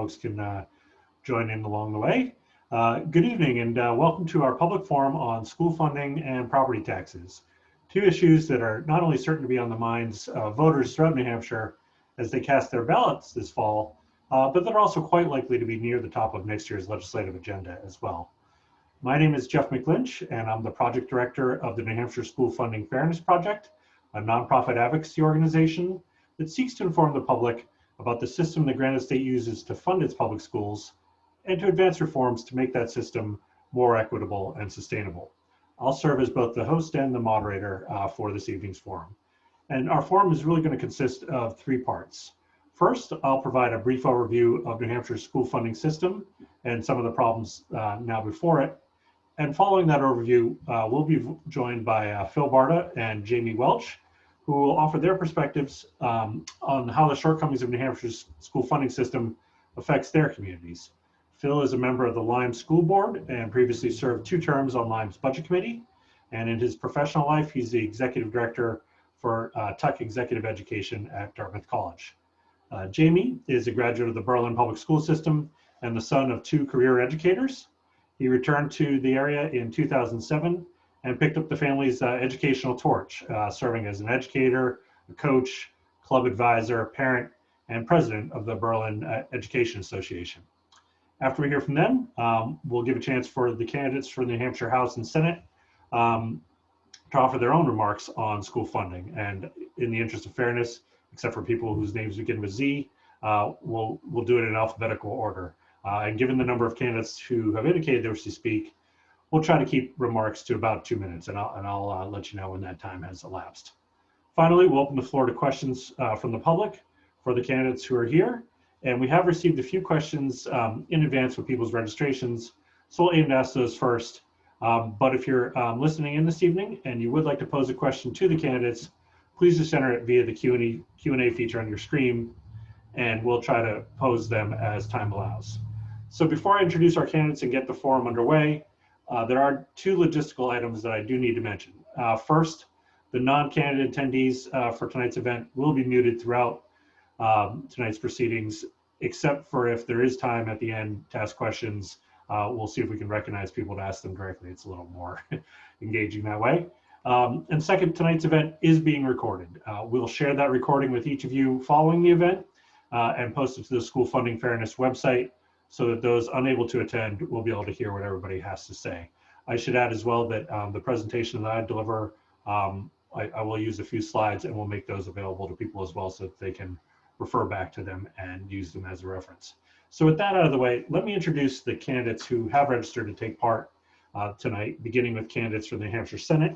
folks can join in along the way. Good evening and welcome to our public forum on school funding and property taxes. Two issues that are not only certain to be on the minds of voters throughout New Hampshire as they cast their ballots this fall, but that are also quite likely to be near the top of next year's legislative agenda as well. My name is Jeff McLynch, and I'm the project director of the New Hampshire School Funding Fairness Project, a nonprofit advocacy organization that seeks to inform the public about the system the Granite State uses to fund its public schools and to advance reforms to make that system more equitable and sustainable. I'll serve as both the host and the moderator for this evening's forum. And our forum is really going to consist of three parts. First, I'll provide a brief overview of New Hampshire's school funding system and some of the problems now before it. And following that overview, we'll be joined by Phil Barta and Jamie Welch, who will offer their perspectives on how the shortcomings of New Hampshire's school funding system affects their communities. Phil is a member of the Lyme School Board and previously served 2 terms on Lyme's Budget Committee. And in his professional life, he's the executive director for Tuck Executive Education at Dartmouth College. Jamie is a graduate of the Berlin Public School System and the son of 2 career educators. He returned to the area in 2007 and picked up the family's educational torch, serving as an educator, a coach, club advisor, parent, and president of the Berlin Education Association. After we hear from them, we'll give a chance for the candidates for the New Hampshire House and Senate to offer their own remarks on school funding. And in the interest of fairness, except for people whose names begin with Z, we'll do it in alphabetical order. And given the number of candidates who have indicated they wish to speak, we'll try to keep remarks to about 2 minutes, and I'll let you know when that time has elapsed. Finally, we'll open the floor to questions from the public for the candidates who are here. And we have received a few questions in advance with people's registrations, so we'll aim to ask those first. But if you're listening in this evening and you would like to pose a question to the candidates, please just enter it via the Q&A feature on your screen, and we'll try to pose them as time allows. So before I introduce our candidates and get the forum underway, there are 2 logistical items that I do need to mention. First, the non-candidate attendees for tonight's event will be muted throughout tonight's proceedings, except for if there is time at the end to ask questions. We'll see if we can recognize people to ask them directly. It's a little more engaging that way. And second, tonight's event is being recorded. We'll share that recording with each of you following the event and post it to the School Funding Fairness website so that those unable to attend will be able to hear what everybody has to say. I should add as well that the presentation that I deliver, I will use a few slides and we'll make those available to people as well so that they can refer back to them and use them as a reference. So with that out of the way, let me introduce the candidates who have registered to take part tonight, beginning with candidates for the New Hampshire Senate.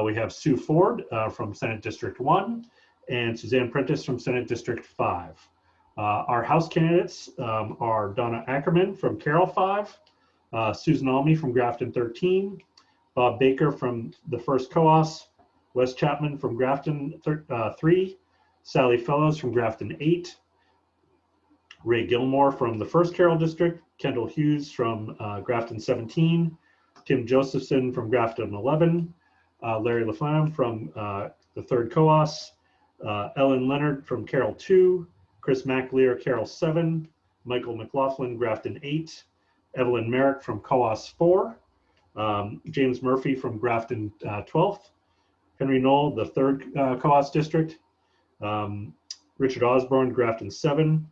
We have Sue Ford from Senate District 1 and Suzanne Prentice from Senate District 5. Our House candidates are Donna Ackerman from Carroll 5, Susan Almy from Grafton 13, Bob Baker from the 1st Coos, Wes Chapman from Grafton 3, Sally Fellows from Grafton 8, Ray Gilmore from the 1st Carroll District, Kendall Hughes from Grafton 17, Tim Josephson from Grafton 11, Larry LaFlamme from the 3rd Coos, Ellen Leonard from Carroll 2, Chris McAleer, Carroll 7, Michael McLaughlin, Grafton 8, Evelyn Merrick from Coos 4, James Murphy from Grafton 12th, Henry Knoll, the 3rd Coos District, Richard Osborne, Grafton 7,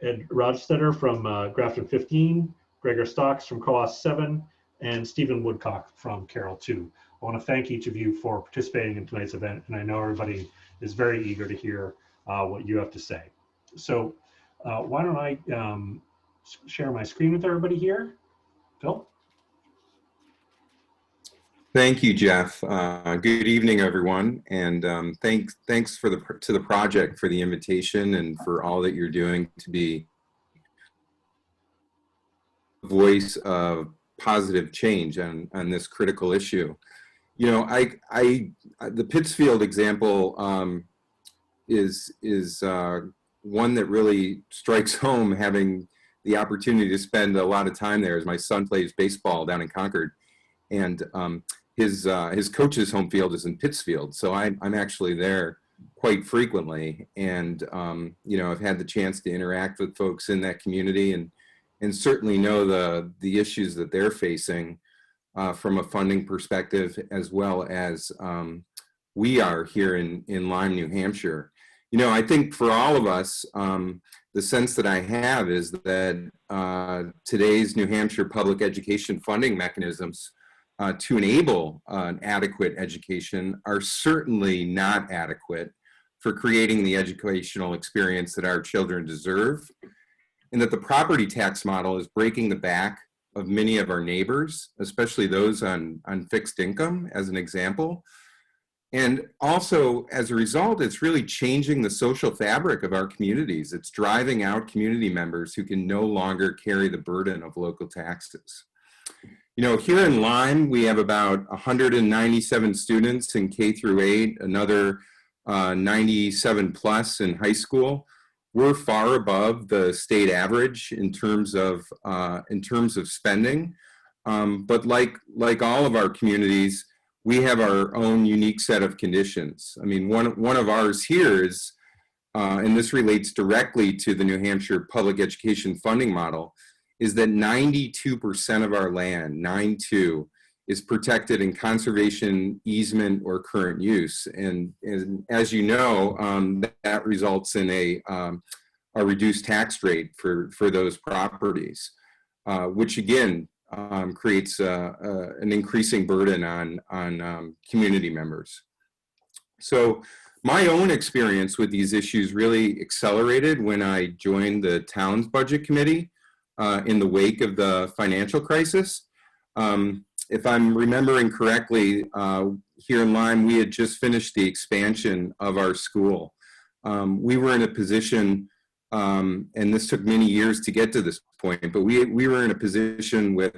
Ed Rodstetter from Grafton 15, Gregor Stocks from Coos 7, and Stephen Woodcock from Carroll 2. I want to thank each of you for participating in tonight's event, and I know everybody is very eager to hear what you have to say. So why don't I share my screen with everybody here? Phil? Thank you, Jeff. Good evening, everyone, and thanks to the project for the invitation and for all that you're doing to be a voice of positive change on this critical issue. You know, the Pittsfield example is one that really strikes home, having the opportunity to spend a lot of time there as my son plays baseball down in Concord. And his coach's home field is in Pittsfield, so I'm actually there quite frequently. And, you know, I've had the chance to interact with folks in that community and certainly know the issues that they're facing from a funding perspective, as well as we are here in Lyme, New Hampshire. You know, I think for all of us, the sense that I have is that today's New Hampshire public education funding mechanisms to enable an adequate education are certainly not adequate for creating the educational experience that our children deserve, and that the property tax model is breaking the back of many of our neighbors, especially those on fixed income, as an example. And also, as a result, it's really changing the social fabric of our communities. It's driving out community members who can no longer carry the burden of local taxes. You know, here in Lyme, we have about 197 students in K through 8, another 97 plus in high school. We're far above the state average in terms of spending. But like all of our communities, we have our own unique set of conditions. I mean, one of ours here is, and this relates directly to the New Hampshire public education funding model, is that 92% of our land, 9-2, is protected in conservation, easement, or current use. And as you know, that results in a reduced tax rate for those properties, which again, creates an increasing burden on community members. So my own experience with these issues really accelerated when I joined the town's budget committee in the wake of the financial crisis. If I'm remembering correctly, here in Lyme, we had just finished the expansion of our school. We were in a position, and this took many years to get to this point, but we were in a position with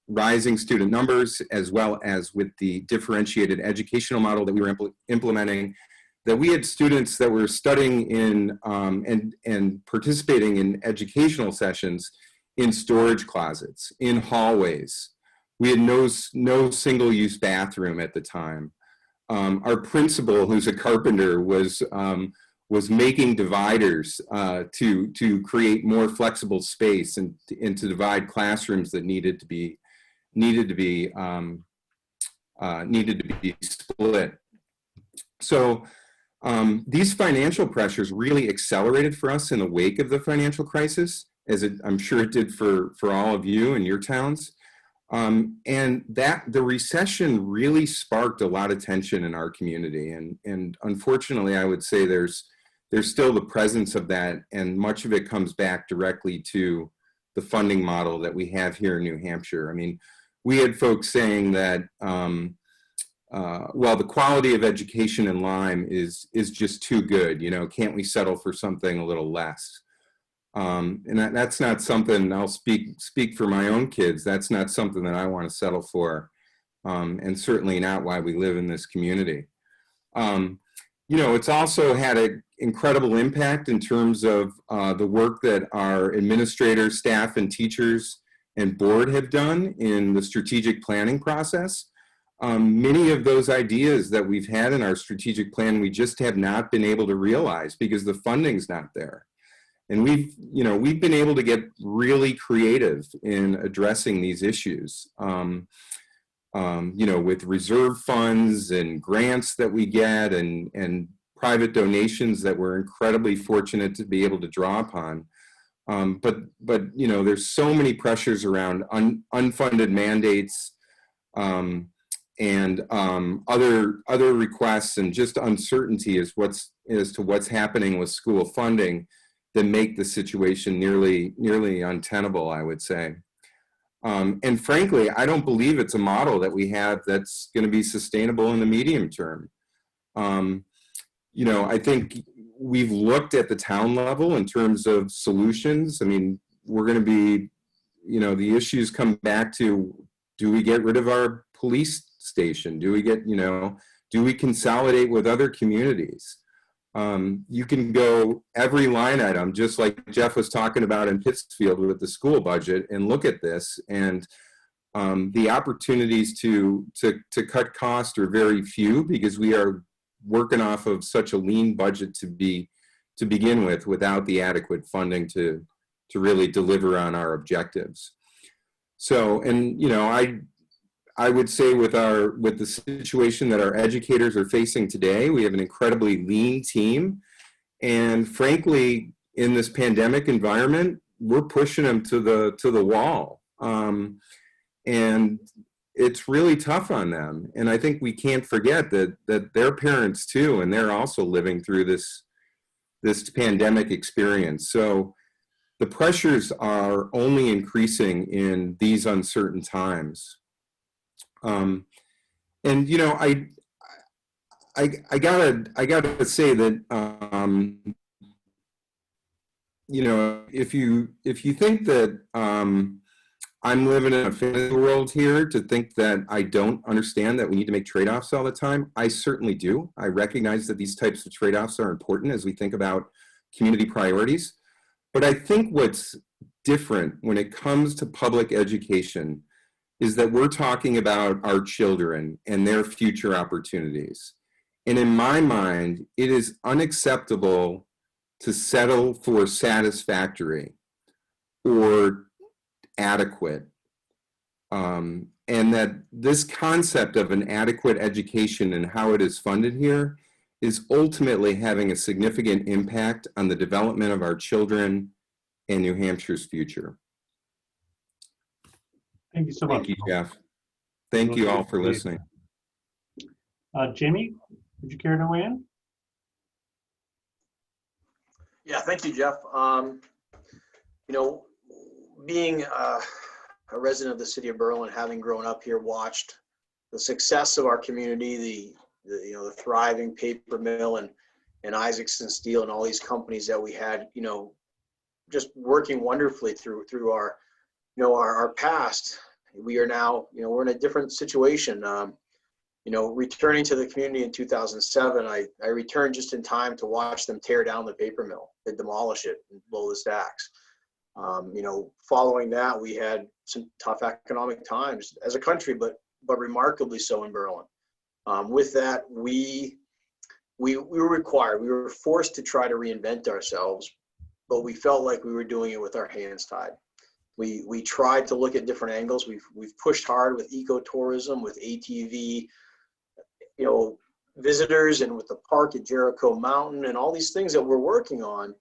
rising student numbers, as well as with the differentiated educational model that we were implementing, that we had students that were studying in and participating in educational sessions in storage closets, in hallways. We had no single-use bathroom at the time. Our principal, who's a carpenter, was making dividers to create more flexible space and to divide classrooms that needed to be split. So these financial pressures really accelerated for us in the wake of the financial crisis, as I'm sure it did for all of you and your towns. And that the recession really sparked a lot of tension in our community. And unfortunately, I would say there's still the presence of that, and much of it comes back directly to the funding model that we have here in New Hampshire. I mean, we had folks saying that, well, the quality of education in Lyme is just too good. You know, can't we settle for something a little less? And that's not something, I'll speak for my own kids, that's not something that I want to settle for, and certainly not why we live in this community. You know, it's also had an incredible impact in terms of the work that our administrators, staff, and teachers and board have done in the strategic planning process. Many of those ideas that we've had in our strategic plan, we just have not been able to realize because the funding's not there. And we've been able to get really creative in addressing these issues. You know, with reserve funds and grants that we get and private donations that we're incredibly fortunate to be able to draw upon. But you know, there's so many pressures around unfunded mandates and other requests, and just uncertainty as to what's happening with school funding that make the situation nearly untenable, I would say. And frankly, I don't believe it's a model that we have that's going to be sustainable in the medium term. You know, I think we've looked at the town level in terms of solutions. I mean, we're going to be, you know, the issues come back to, do we get rid of our police station? Do we do we consolidate with other communities? You can go every line item, just like Jeff was talking about in Pittsfield with the school budget, and look at this. And The opportunities to cut costs are very few because we are working off of such a lean budget to begin with without the adequate funding to really deliver on our objectives. So, and you know, I would say with the situation that our educators are facing today, we have an incredibly lean team, and frankly, in this pandemic environment, we're pushing them to the wall, and it's really tough on them. And I think we can't forget that they're parents too, and they're also living through this pandemic experience. So the pressures are only increasing in these uncertain times. And you know, I gotta say that you know, if you think that I'm living in a fantasy world here to think that I don't understand that we need to make trade-offs all the time, I certainly do. I recognize that these types of trade-offs are important as we think about community priorities. But I think what's different when it comes to public education is that we're talking about our children and their future opportunities. And in my mind, it is unacceptable to settle for satisfactory or adequate. And that this concept of an adequate education and how it is funded here is ultimately having a significant impact on the development of our children and New Hampshire's future. Thank you so much. Thank you, Jeff. Thank you all for listening. Jamie, would you care to weigh in? Yeah, thank you, Jeff. You know, being a resident of the city of Berlin, having grown up here, watched the success of our community, the thriving paper mill and Isaacson Steel and all these companies that we had, you know, just working wonderfully through our, you know, our past. We are now, you know, we're in a different situation. You know, returning to the community in 2007, I returned just in time to watch them tear down the paper mill, they demolish it and blow the stacks. You know, following that, we had some tough economic times as a country, but remarkably so in Berlin. With that, we were forced to try to reinvent ourselves, but we felt like we were doing it with our hands tied. We tried to look at different angles. We've pushed hard with ecotourism, with ATV, you know, visitors, and with the park at Jericho Mountain and all these things that we're working on.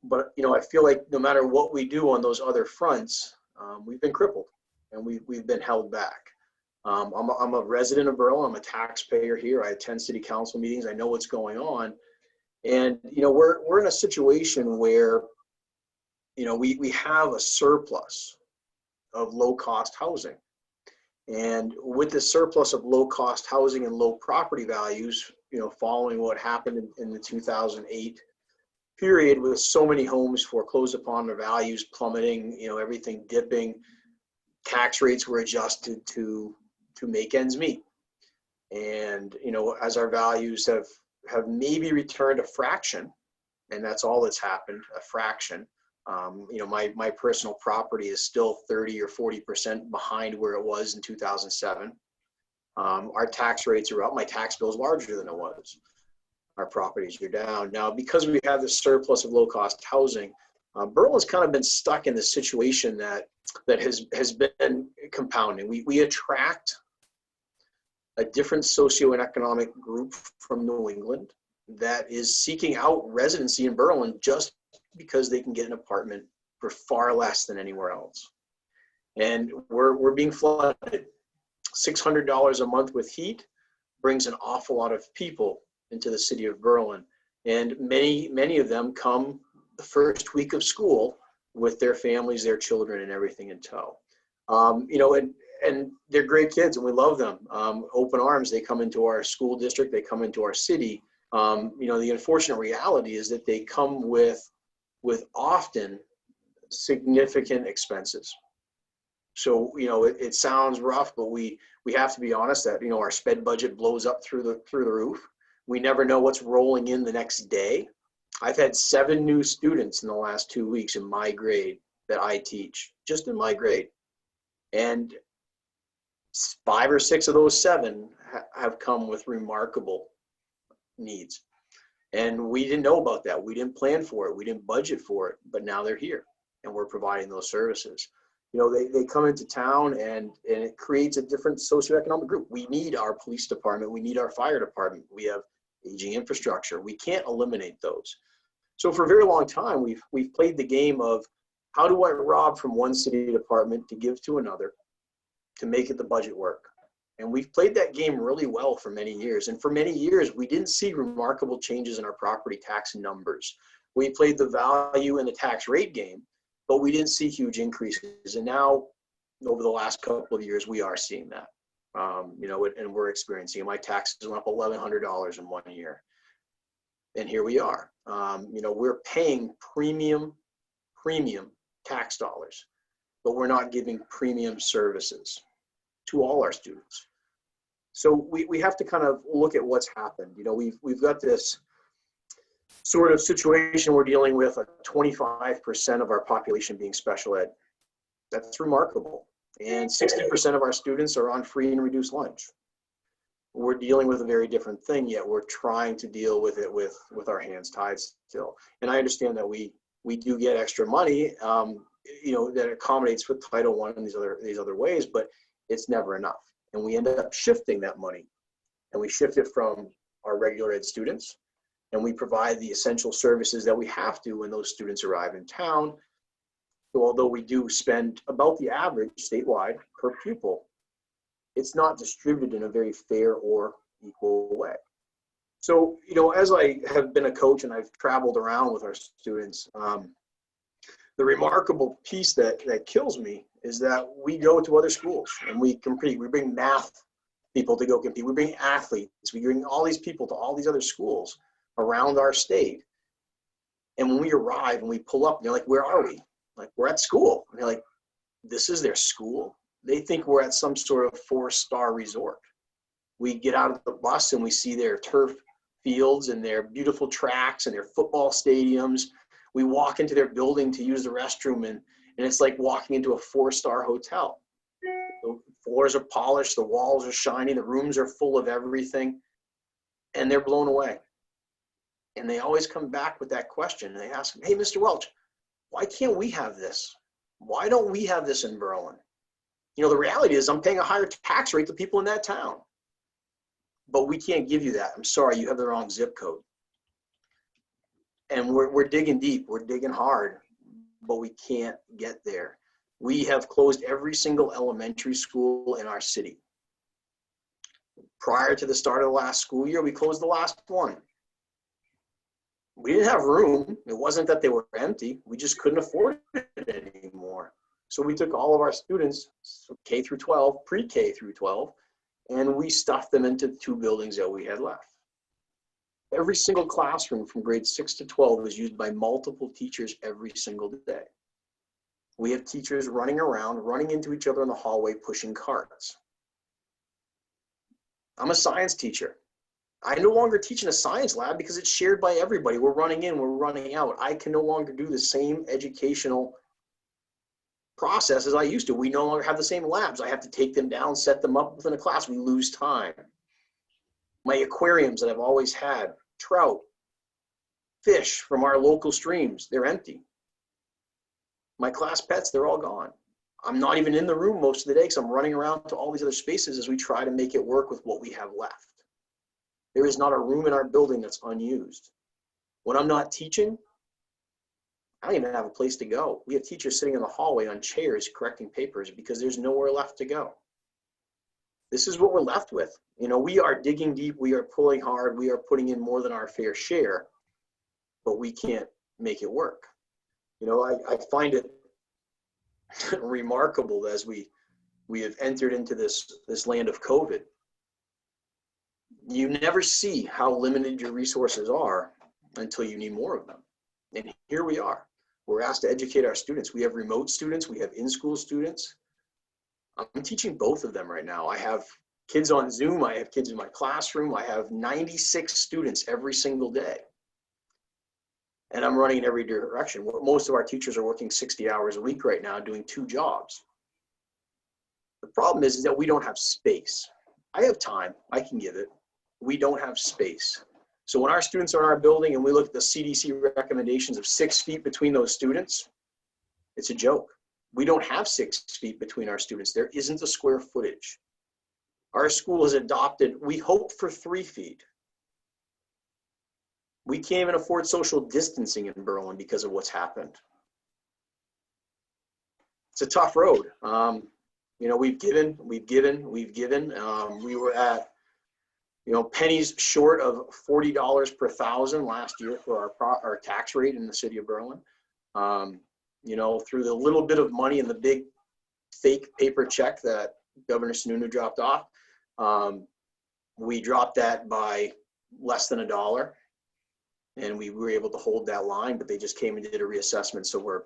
But, you know, I feel like no matter what we do on those other fronts, we've been crippled and we've been held back. I'm a resident of Berlin. I'm a taxpayer here. I attend city council meetings. I know what's going on. And, you know, we're in a situation where, you know, we have a surplus of low cost housing. And with the surplus of low cost housing and low property values, you know, following what happened in the 2008 period with so many homes foreclosed upon, their values plummeting, you know, everything dipping, tax rates were adjusted to make ends meet. And, you know, as our values have maybe returned a fraction, and that's all that's happened, a fraction. You know, my personal property is still 30 or 40% behind where it was in 2007. Our tax rates are up. My tax bill is larger than it was. Our properties are down. Now, because we have this surplus of low-cost housing, Berlin's kind of been stuck in this situation that has been compounding. We attract a different socioeconomic group from New England that is seeking out residency in Berlin just because they can get an apartment for far less than anywhere else. And we're being flooded. $600 a month with heat brings an awful lot of people into the city of Berlin. And many of them come the first week of school with their families, their children, and everything in tow. You know, and they're great kids and we love them. Open arms, they come into our school district, they come into our city. You know, the unfortunate reality is that they come with often significant expenses. So, you know, it sounds rough, but we have to be honest that, you know, our sped budget blows up through the roof. We never know what's rolling in the next day. I've had 7 new students in the last 2 weeks in my grade that I teach, just in my grade. And 5 or 6 of those 7 have come with remarkable needs. And we didn't know about that. We didn't plan for it. We didn't budget for it, but now they're here and we're providing those services. You know, they come into town and it creates a different socioeconomic group. We need our police department. We need our fire department. We have aging infrastructure. We can't eliminate those. So for a very long time, we've played the game of how do I rob from one city department to give to another to make it the budget work. And we've played that game really well for many years. And for many years, we didn't see remarkable changes in our property tax numbers. We played the value and the tax rate game, but we didn't see huge increases. And now, over the last couple of years, we are seeing that. You know, and we're experiencing it. My taxes went up $1,100 in 1 year. And here we are. You know, we're paying premium tax dollars, but we're not giving premium services to all our students. So we have to kind of look at what's happened. You know, we've got this sort of situation we're dealing with, 25% of our population being special ed. That's remarkable. And 60% of our students are on free and reduced lunch. We're dealing with a very different thing, yet we're trying to deal with it with our hands tied still. And I understand that we do get extra money, you know, that accommodates with Title I and these other ways, but it's never enough. And we end up shifting that money, and we shift it from our regular ed students, and we provide the essential services that we have to when those students arrive in town. So although we do spend about the average statewide per pupil, it's not distributed in a very fair or equal way. So, you know, as I have been a coach and I've traveled around with our students, the remarkable piece that kills me is that we go to other schools and we compete. We bring math people to go compete. We bring athletes. We bring all these people to all these other schools around our state. And when we arrive and we pull up, and they're like, where are we? Like, we're at school. And they're like, this is their school? They think we're at some sort of 4-star resort. We get out of the bus and we see their turf fields and their beautiful tracks and their football stadiums. We walk into their building to use the restroom, and it's like walking into a 4-star hotel. The floors are polished, the walls are shiny, the rooms are full of everything, and they're blown away. And they always come back with that question. And they ask, hey, Mr. Welch, why can't we have this? Why don't we have this in Berlin? You know, the reality is I'm paying a higher tax rate to people in that town. But we can't give you that. I'm sorry, you have the wrong zip code. And we're digging deep, we're digging hard, but we can't get there. We have closed every single elementary school in our city. Prior to the start of the last school year, we closed the last one. We didn't have room. It wasn't that they were empty. We just couldn't afford it anymore. So we took all of our students, K through 12, pre-K through 12, and we stuffed them into 2 buildings that we had left. Every single classroom from grades 6 to 12 is used by multiple teachers every single day. We have teachers running around, running into each other in the hallway, pushing carts. I'm a science teacher. I no longer teach in a science lab because it's shared by everybody. We're running in, we're running out. I can no longer do the same educational process as I used to. We no longer have the same labs. I have to take them down, set them up within a class. We lose time. My aquariums that I've always had, trout, fish from our local streams, they're empty. My class pets, they're all gone. I'm not even in the room most of the day because I'm running around to all these other spaces as we try to make it work with what we have left. There is not a room in our building that's unused. When I'm not teaching, I don't even have a place to go. We have teachers sitting in the hallway on chairs correcting papers because there's nowhere left to go. This is what we're left with. You know, we are digging deep, we are pulling hard, we are putting in more than our fair share, but we can't make it work. You know, I find it remarkable as we have entered into this land of COVID. You never see how limited your resources are until you need more of them. And here we are. We're asked to educate our students. We have remote students, we have in-school students. I'm teaching both of them right now. I have kids on Zoom, I have kids in my classroom, I have 96 students every single day. And I'm running in every direction. Most of our teachers are working 60 hours a week right now doing 2 jobs. The problem is that we don't have space. I have time, I can give it. We don't have space. So when our students are in our building and we look at the CDC recommendations of 6 feet between those students, it's a joke. We don't have 6 feet between our students. There isn't the square footage. Our school has adopted, we hope for 3 feet. We can't even afford social distancing in Berlin because of what's happened. It's a tough road. You know, we've given. We were at, you know, pennies short of $40 per thousand last year for our tax rate in the city of Berlin. You know, through the little bit of money and the big fake paper check that Governor Sununu dropped off, we dropped that by less than $1. And we were able to hold that line, but they just came and did a reassessment. So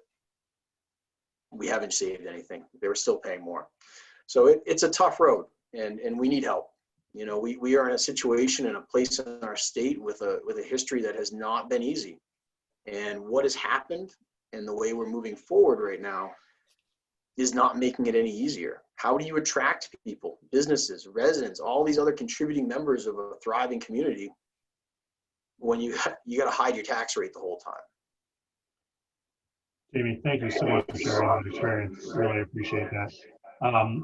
we haven't saved anything. They were still paying more. So it's a tough road, and we need help. You know, we are in a situation in a place in our state with a history that has not been easy. And what has happened and the way we're moving forward right now is not making it any easier. How do you attract people, businesses, residents, all these other contributing members of a thriving community when you got to hide your tax rate the whole time? Jamie, thank you so much for sharing that experience. Really appreciate that.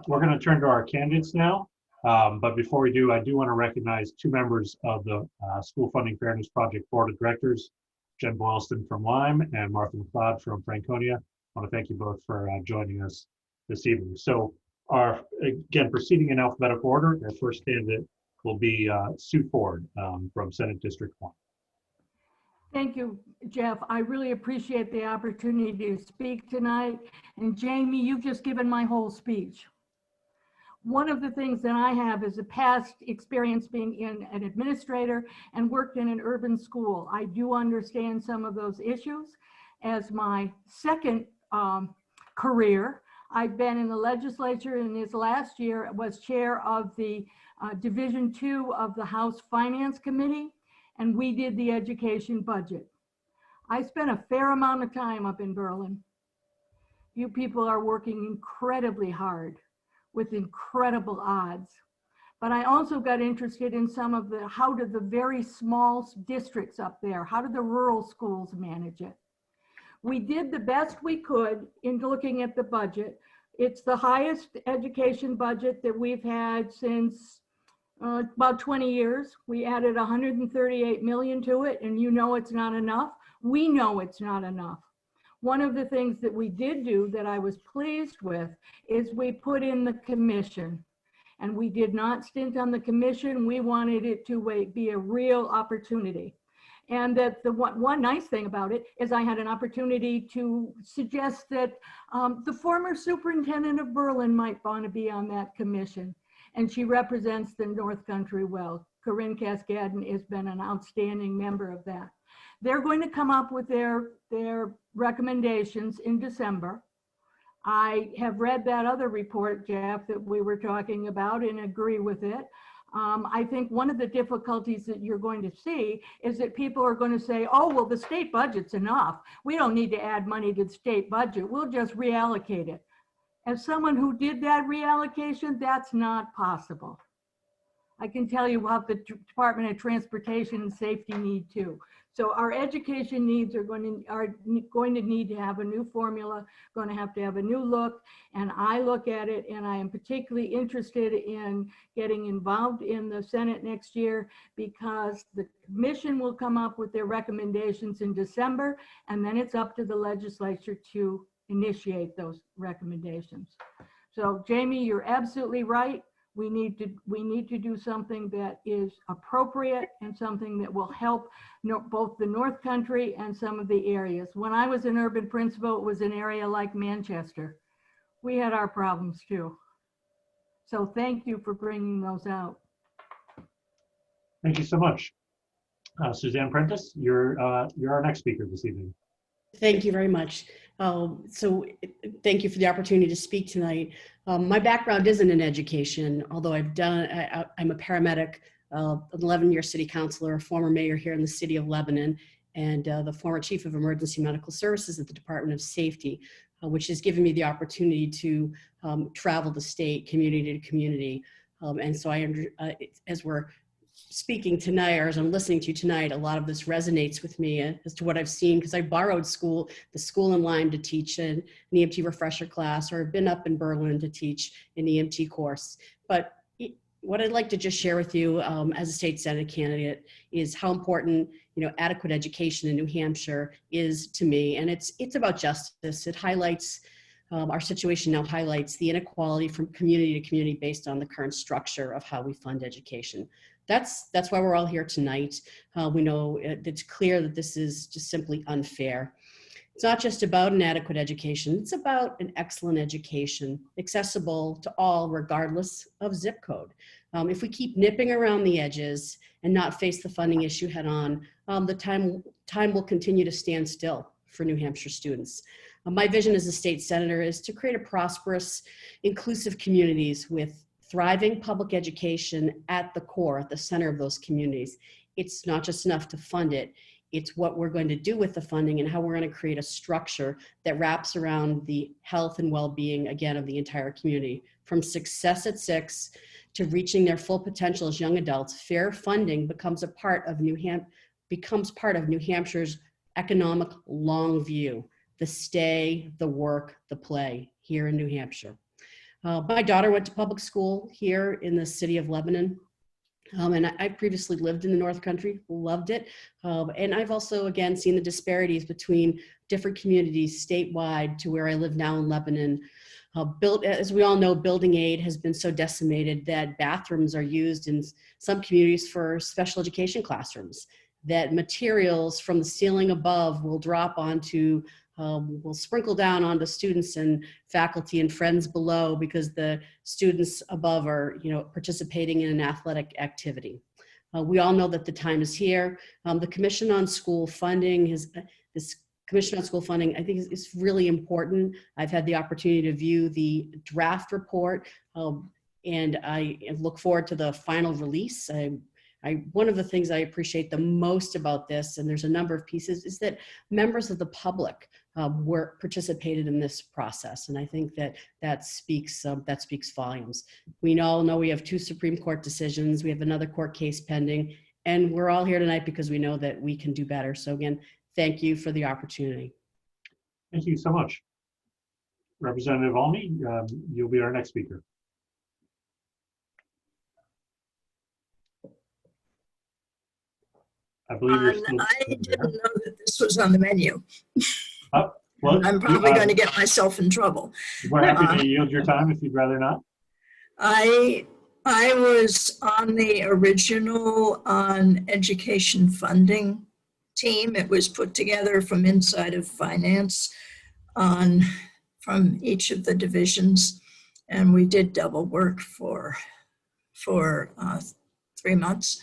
We're going to turn to our candidates now. But before we do, I do want to recognize 2 members of the School Funding Fairness Project Board of Directors, Jen Boylston from Lyme and Martha McLeod from Franconia. I want to thank you both for joining us this evening. So again, proceeding in alphabetical order, our first candidate will be Sue Ford from Senate District 1. Thank you, Jeff. I really appreciate the opportunity to speak tonight. And Jamie, you've just given my whole speech. One of the things that I have is a past experience being an administrator and worked in an urban school. I do understand some of those issues. As my second career, I've been in the legislature, and this last year was chair of the Division 2 of the House Finance Committee, and we did the education budget. I spent a fair amount of time up in Berlin. You people are working incredibly hard with incredible odds. But I also got interested in some of how do the very small districts up there, how do the rural schools manage it? We did the best we could in looking at the budget. It's the highest education budget that we've had since about 20 years. We added 138 million to it, and you know it's not enough. We know it's not enough. One of the things that we did do that I was pleased with is we put in the commission, and we did not stint on the commission. We wanted it to be a real opportunity. And that the one nice thing about it is I had an opportunity to suggest that the former superintendent of Berlin might want to be on that commission. And she represents the North Country well. Corinne Cascadden has been an outstanding member of that. They're going to come up with their recommendations in December. I have read that other report, Jeff, that we were talking about and agree with it. I think one of the difficulties that you're going to see is that people are going to say, oh, well, the state budget's enough. We don't need to add money to the state budget. We'll just reallocate it. As someone who did that reallocation, that's not possible. I can tell you what the Department of Transportation and Safety need too. So our education needs are going to need to have a new formula, going to have a new look. And I look at it, and I am particularly interested in getting involved in the Senate next year, because the commission will come up with their recommendations in December, and then it's up to the legislature to initiate those recommendations. So Jamie, you're absolutely right. We need to do something that is appropriate and something that will help both the North Country and some of the areas. When I was an urban principal, it was an area like Manchester. We had our problems too. So thank you for bringing those out. Thank you so much. Suzanne Prentice, you're our next speaker this evening. Thank you very much. So thank you for the opportunity to speak tonight. My background isn't in education, although I'm a paramedic, 11-year city councilor, a former mayor here in the city of Lebanon, and the former chief of emergency medical services at the Department of Safety, which has given me the opportunity to travel the state community to community. And so as we're speaking tonight, or as I'm listening to you tonight, a lot of this resonates with me as to what I've seen, because I borrowed the school in Lyme to teach an EMT refresher class, or have been up in Berlin to teach an EMT course. But what I'd like to just share with you as a state Senate candidate is how important, adequate education in New Hampshire is to me. And it's about justice. It highlights, our situation now highlights the inequality from community to community based on the current structure of how we fund education. That's why we're all here tonight. We know it's clear that this is just simply unfair. It's not just about an adequate education, it's about an excellent education, accessible to all regardless of zip code. If we keep nipping around the edges and not face the funding issue head on, the time will continue to stand still for New Hampshire students. My vision as a state senator is to create a prosperous, inclusive communities with thriving public education at the core, at the center of those communities. It's not just enough to fund it, it's what we're going to do with the funding and how we're going to create a structure that wraps around the health and well-being, again, of the entire community. From success at 6 to reaching their full potential as young adults, fair funding becomes part of New Hampshire's economic long view, the stay, the work, the play here in New Hampshire. My daughter went to public school here in the city of Lebanon. And I previously lived in the North Country, loved it. And I've also, again, seen the disparities between different communities statewide to where I live now in Lebanon. As we all know, building aid has been so decimated that bathrooms are used in some communities for special education classrooms, that materials from the ceiling above will drop onto will sprinkle down onto students and faculty and friends below because the students above are, participating in an athletic activity. We all know that the time is here. The Commission on School Funding this Commission on School Funding, I think is really important. I've had the opportunity to view the draft report, and I look forward to the final release. One of the things I appreciate the most about this, and there's a number of pieces, is that members of the public participated in this process, and I think that speaks volumes. We all know we have 2 Supreme Court decisions, we have another court case pending, and we're all here tonight because we know that we can do better. So again, thank you for the opportunity. Thank you so much. Representative Almy, you'll be our next speaker. I believe you're still I didn't know that this was on the menu. Well, I'm probably going to get myself in trouble. We're happy to yield your time if you'd rather not. I was on the original on education funding team. It was put together from inside of finance from each of the divisions, and we did double work for 3 months.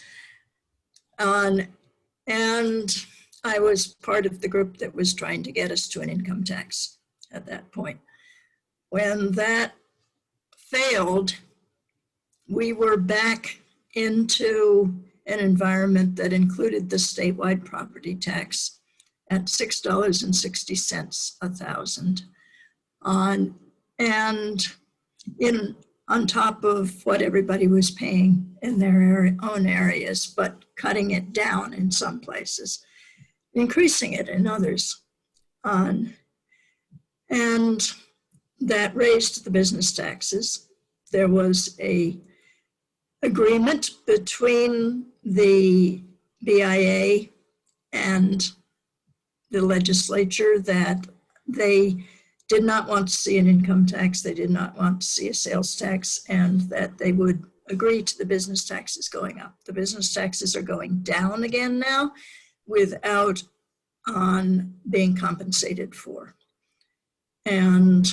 And I was part of the group that was trying to get us to an income tax at that point. When that failed, we were back into an environment that included the statewide property tax at $6.60 a thousand, on top of what everybody was paying in their own areas, but cutting it down in some places, increasing it in others. And that raised the business taxes. There was an agreement between the BIA and the legislature that they did not want to see an income tax, they did not want to see a sales tax, and that they would agree to the business taxes going up. The business taxes are going down again now without being compensated for. And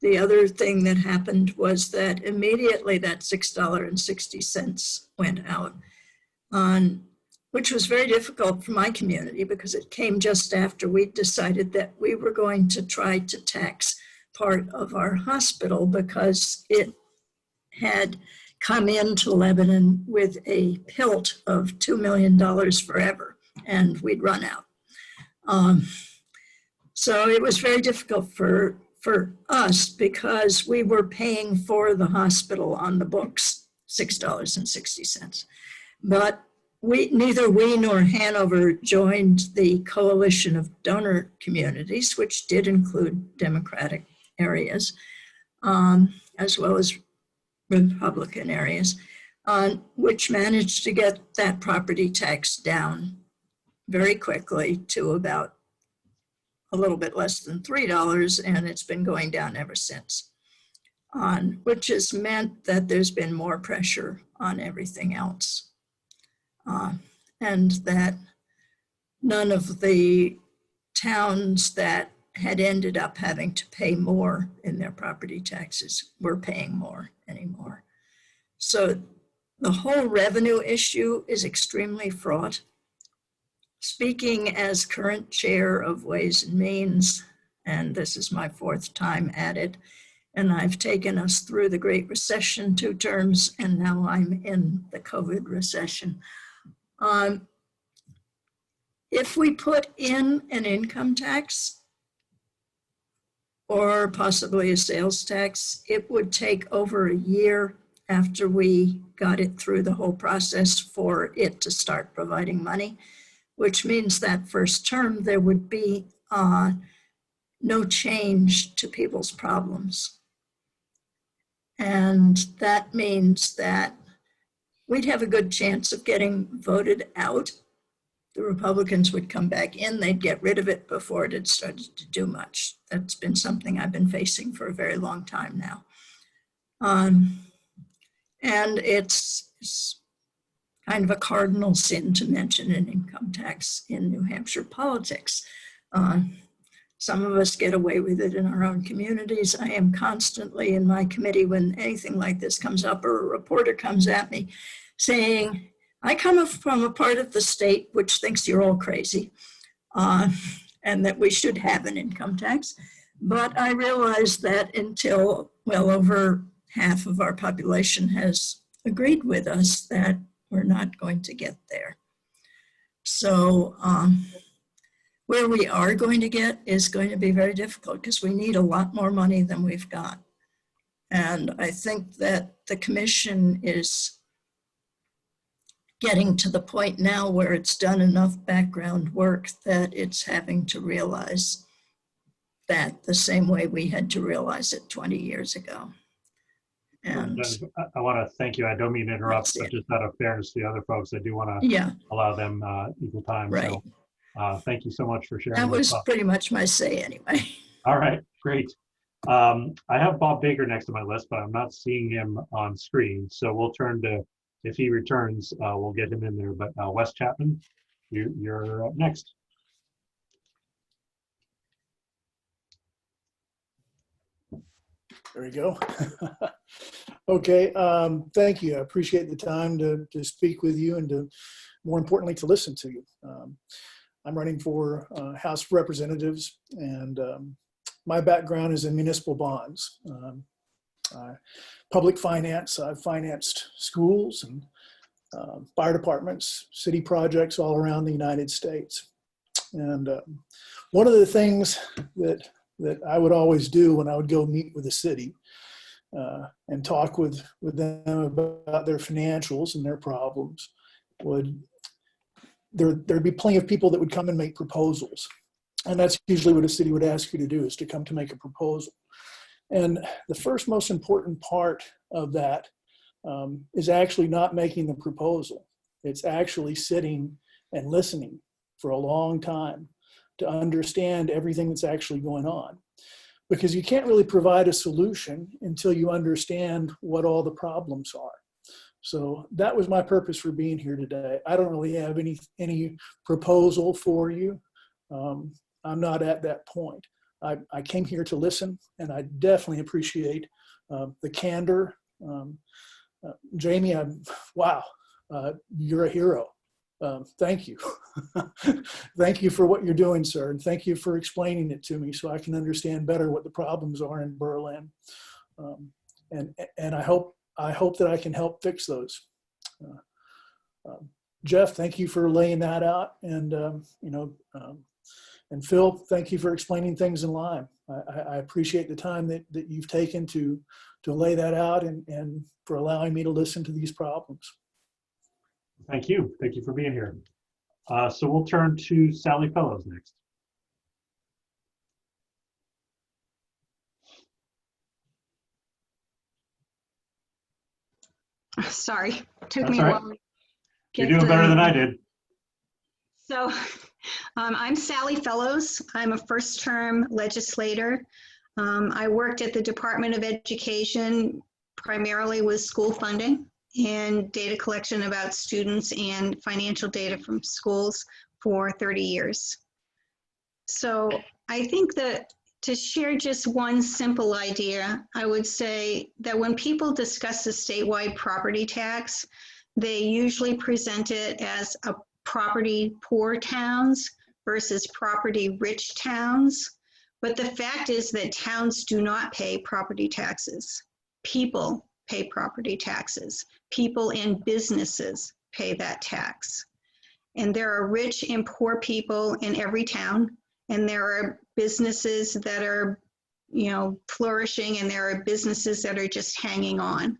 the other thing that happened was that immediately that $6.60 went out, which was very difficult for my community because it came just after we decided that we were going to try to tax part of our hospital because it had come into Lebanon with a pilt of $2 million forever, and we'd run out. So it was very difficult for us because we were paying for the hospital on the books, $6.60. But neither we nor Hanover joined the coalition of donor communities, which did include Democratic areas, as well as Republican areas, which managed to get that property tax down very quickly to about a little bit less than $3, and it's been going down ever since, which has meant that there's been more pressure on everything else, and that none of the towns that had ended up having to pay more in their property taxes were paying more anymore. So the whole revenue issue is extremely fraught. Speaking as current chair of Ways and Means, and this is my 4th time at it, and I've taken us through the Great Recession 2 terms, and now I'm in the COVID recession. If we put in an income tax or possibly a sales tax, it would take over a year after we got it through the whole process for it to start providing money, which means that first term there would be no change to people's problems. And that means that we'd have a good chance of getting voted out. The Republicans would come back in, they'd get rid of it before it had started to do much. That's been something I've been facing for a very long time now. And it's kind of a cardinal sin to mention an income tax in New Hampshire politics. Some of us get away with it in our own communities. I am constantly in my committee when anything like this comes up or a reporter comes at me saying, I come from a part of the state which thinks you're all crazy and that we should have an income tax. But I realize that until well over half of our population has agreed with us that we're not going to get there. So where we are going to get is going to be very difficult because we need a lot more money than we've got. And I think that the commission is getting to the point now where it's done enough background work that it's having to realize that the same way we had to realize it 20 years ago. And I want to thank you. I don't mean to interrupt, but just out of fairness to the other folks, I do want to allow them equal time. Right. So thank you so much for sharing. That was pretty much my say anyway. All right, great. I have Bob Baker next to my list, but I'm not seeing him on screen. So we'll turn to, if he returns, we'll get him in there. But Wes Chapman, you're up next. There we go. Okay, thank you. I appreciate the time to speak with you and to, more importantly, to listen to you. I'm running for House of Representatives, and my background is in municipal bonds. Public finance, I've financed schools and fire departments, city projects all around the United States. And one of the things that I would always do when I would go meet with the city and talk with them about their financials and their problems there'd be plenty of people that would come and make proposals. And that's usually what a city would ask you to do, is to come to make a proposal. And the first most important part of that is actually not making the proposal. It's actually sitting and listening for a long time to understand everything that's actually going on. Because you can't really provide a solution until you understand what all the problems are. So that was my purpose for being here today. I don't really have any proposal for you. I'm not at that point. I came here to listen, and I definitely appreciate the candor. Jamie, wow, you're a hero. Thank you. Thank you for what you're doing, sir. And thank you for explaining it to me so I can understand better what the problems are in Berlin. And I hope that I can help fix those. Jeff, thank you for laying that out. And, And Phil, thank you for explaining things in Lyme. I appreciate the time that you've taken to lay that out and for allowing me to listen to these problems. Thank you. Thank you for being here. So we'll turn to Sally Fellows next. Sorry, took That's me all a right. while. to You're get doing better the- than I did. So I'm Sally Fellows. I'm a first-term legislator. I worked at the Department of Education primarily with school funding and data collection about students and financial data from schools for 30 years. So I think that to share just one simple idea, I would say that when people discuss the statewide property tax, they usually present it as a property poor towns versus property rich towns. But the fact is that towns do not pay property taxes. People pay property taxes. People and businesses pay that tax. And there are rich and poor people in every town. And there are businesses that are, flourishing, and there are businesses that are just hanging on.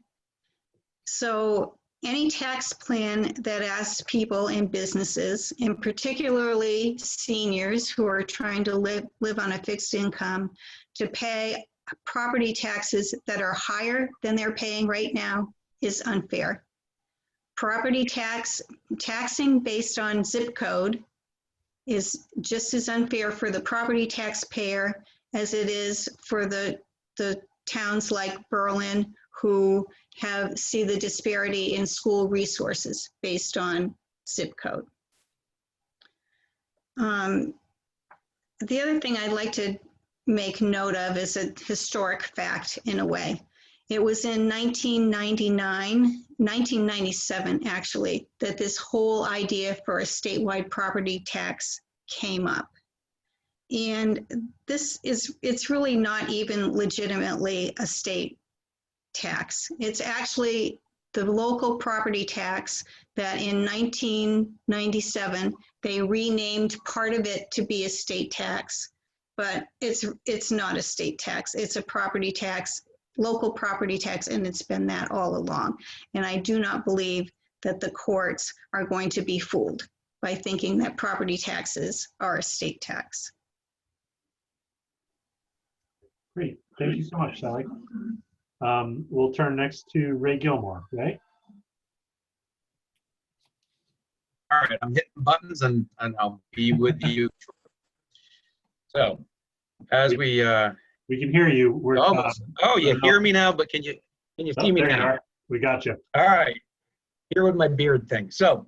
So any tax plan that asks people and businesses, and particularly seniors who are trying to live on a fixed income, to pay property taxes that are higher than they're paying right now is unfair. Property taxing based on zip code is just as unfair for the property taxpayer as it is for the towns like Berlin who see the disparity in school resources based on zip code. The other thing I'd like to make note of is a historic fact in a way. It was in 1997 actually, that this whole idea for a statewide property tax came up. And it's really not even legitimately a state tax. It's actually the local property tax that in 1997, they renamed part of it to be a state tax, but it's not a state tax. It's a property tax, local property tax, and it's been that all along. And I do not believe that the courts are going to be fooled by thinking that property taxes are a state tax. Great. Thank you so much, Sally. We'll turn next to Ray Gilmore. Ray? All right, I'm hitting buttons and I'll be with you. So, as we can hear you. We're almost. Oh, you hear me now, but can you see me now? We got you. All right. Here with my beard thing. So,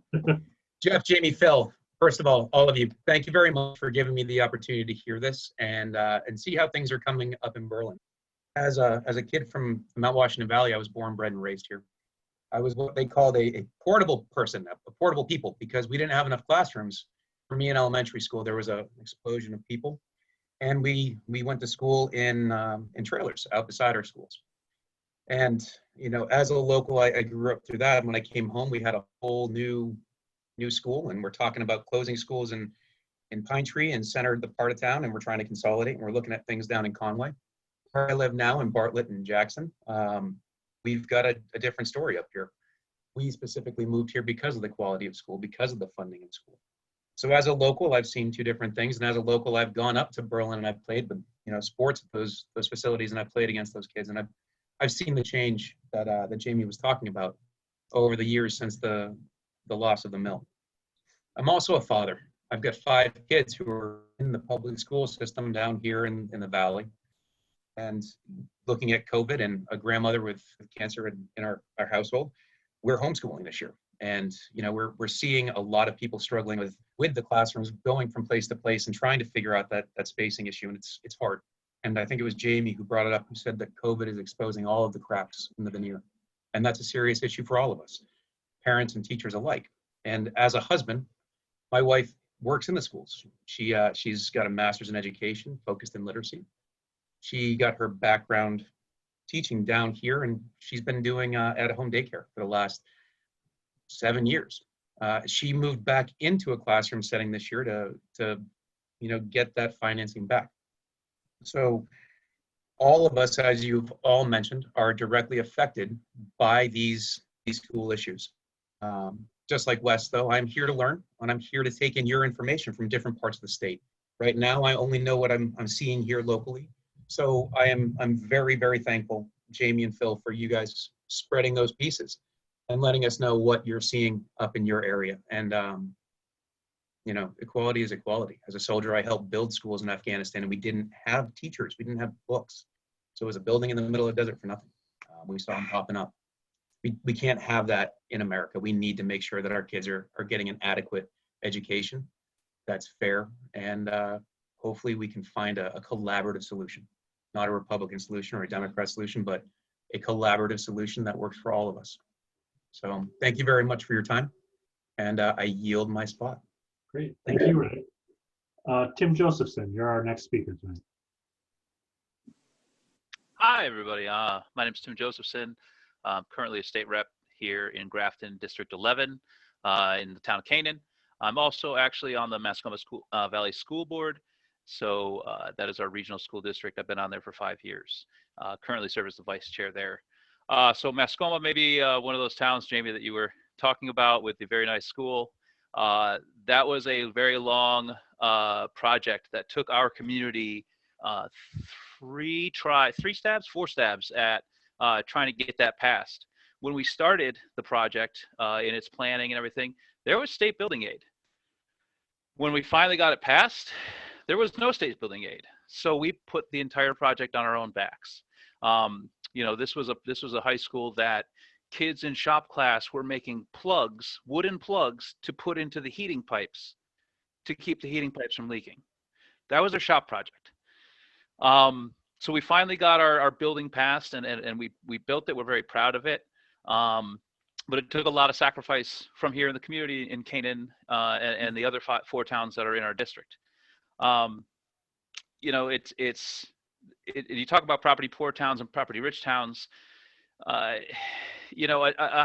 Jeff, Jamie, Phil, first of all of you, thank you very much for giving me the opportunity to hear this and see how things are coming up in Berlin. As a kid from Mount Washington Valley, I was born, bred, and raised here. I was what they called a portable person, a portable people, because we didn't have enough classrooms. For me in elementary school, there was an explosion of people, and we went to school in trailers out beside our schools. And as a local, I grew up through that. When I came home, we had a whole new school, and we're talking about closing schools in Pine Tree and centered the part of town, and we're trying to consolidate, and we're looking at things down in Conway. Where I live now in Bartlett and Jackson, we've got a different story up here. We specifically moved here because of the quality of school, because of the funding in school. So as a local, I've seen two different things, and as a local, I've gone up to Berlin and I've played with sports at those facilities, and I've played against those kids, and I've seen the change that Jamie was talking about over the years since the loss of the mill. I'm also a father. I've got 5 kids who are in the public school system down here in the valley. And looking at COVID and a grandmother with cancer in our household, we're homeschooling this year. And we're seeing a lot of people struggling with the classrooms, going from place to place and trying to figure out that spacing issue. And it's hard. And I think it was Jamie who brought it up, who said that COVID is exposing all of the cracks in the veneer. And that's a serious issue for all of us, parents and teachers alike. And as a husband, my wife works in the schools. She's got a master's in education, focused in literacy. She got her background teaching down here, and she's been doing at-home daycare for the last 7 years. She moved back into a classroom setting this year to get that financing back. So all of us, as you've all mentioned, are directly affected by these school issues. Just like Wes, though, I'm here to learn, and I'm here to take in your information from different parts of the state. Right now, I only know what I'm seeing here locally. So I'm very, very thankful, Jamie and Phil, for you guys spreading those pieces and letting us know what you're seeing up in your area. And equality is equality. As a soldier, I helped build schools in Afghanistan, and we didn't have teachers, we didn't have books. So it was a building in the middle of the desert for nothing. We saw them popping up. We can't have that in America. We need to make sure that our kids are getting an adequate education that's fair, and hopefully we can find a collaborative solution, not a Republican solution or a Democrat solution, but a collaborative solution that works for all of us. So thank you very much for your time, and I yield my spot. Great, thank you, Ray. Tim Josephson, you're our next speaker tonight. Hi, everybody. My name is Tim Josephson. I'm currently a state rep here in Grafton, District 11, in the town of Canaan. I'm also actually on the Mascoma Valley School Board. So that is our regional school district. I've been on there for 5 years. Currently serve as the vice chair there. So Mascoma may be one of those towns, Jamie, that you were talking about with the very nice school. That was a very long project that took our community 4 stabs at trying to get that passed. When we started the project in its planning and everything, there was state building aid. When we finally got it passed, there was no state building aid. So we put the entire project on our own backs. This was a high school that kids in shop class were making plugs, wooden plugs, to put into the heating pipes to keep the heating pipes from leaking. That was our shop project. So we finally got our building passed, and we built it. We're very proud of it. But it took a lot of sacrifice from here in the community in Canaan and the other 4 towns that are in our district. You talk about property poor towns and property rich towns. A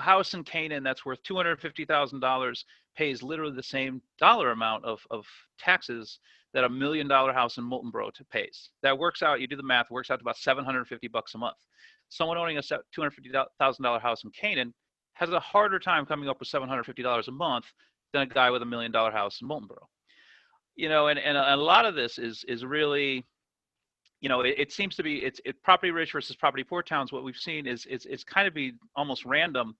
house in Canaan that's worth $250,000 pays literally the same dollar amount of taxes that $1 million house in Moltenboro pays. That works out, you do the math, works out to about $750 a month. Someone owning a $250,000 house in Canaan has a harder time coming up with $750 a month than a guy with $1 million house in Moltenboro. And a lot of this is really, it seems to be, it's property rich versus property poor towns. What we've seen is it's kind of be almost random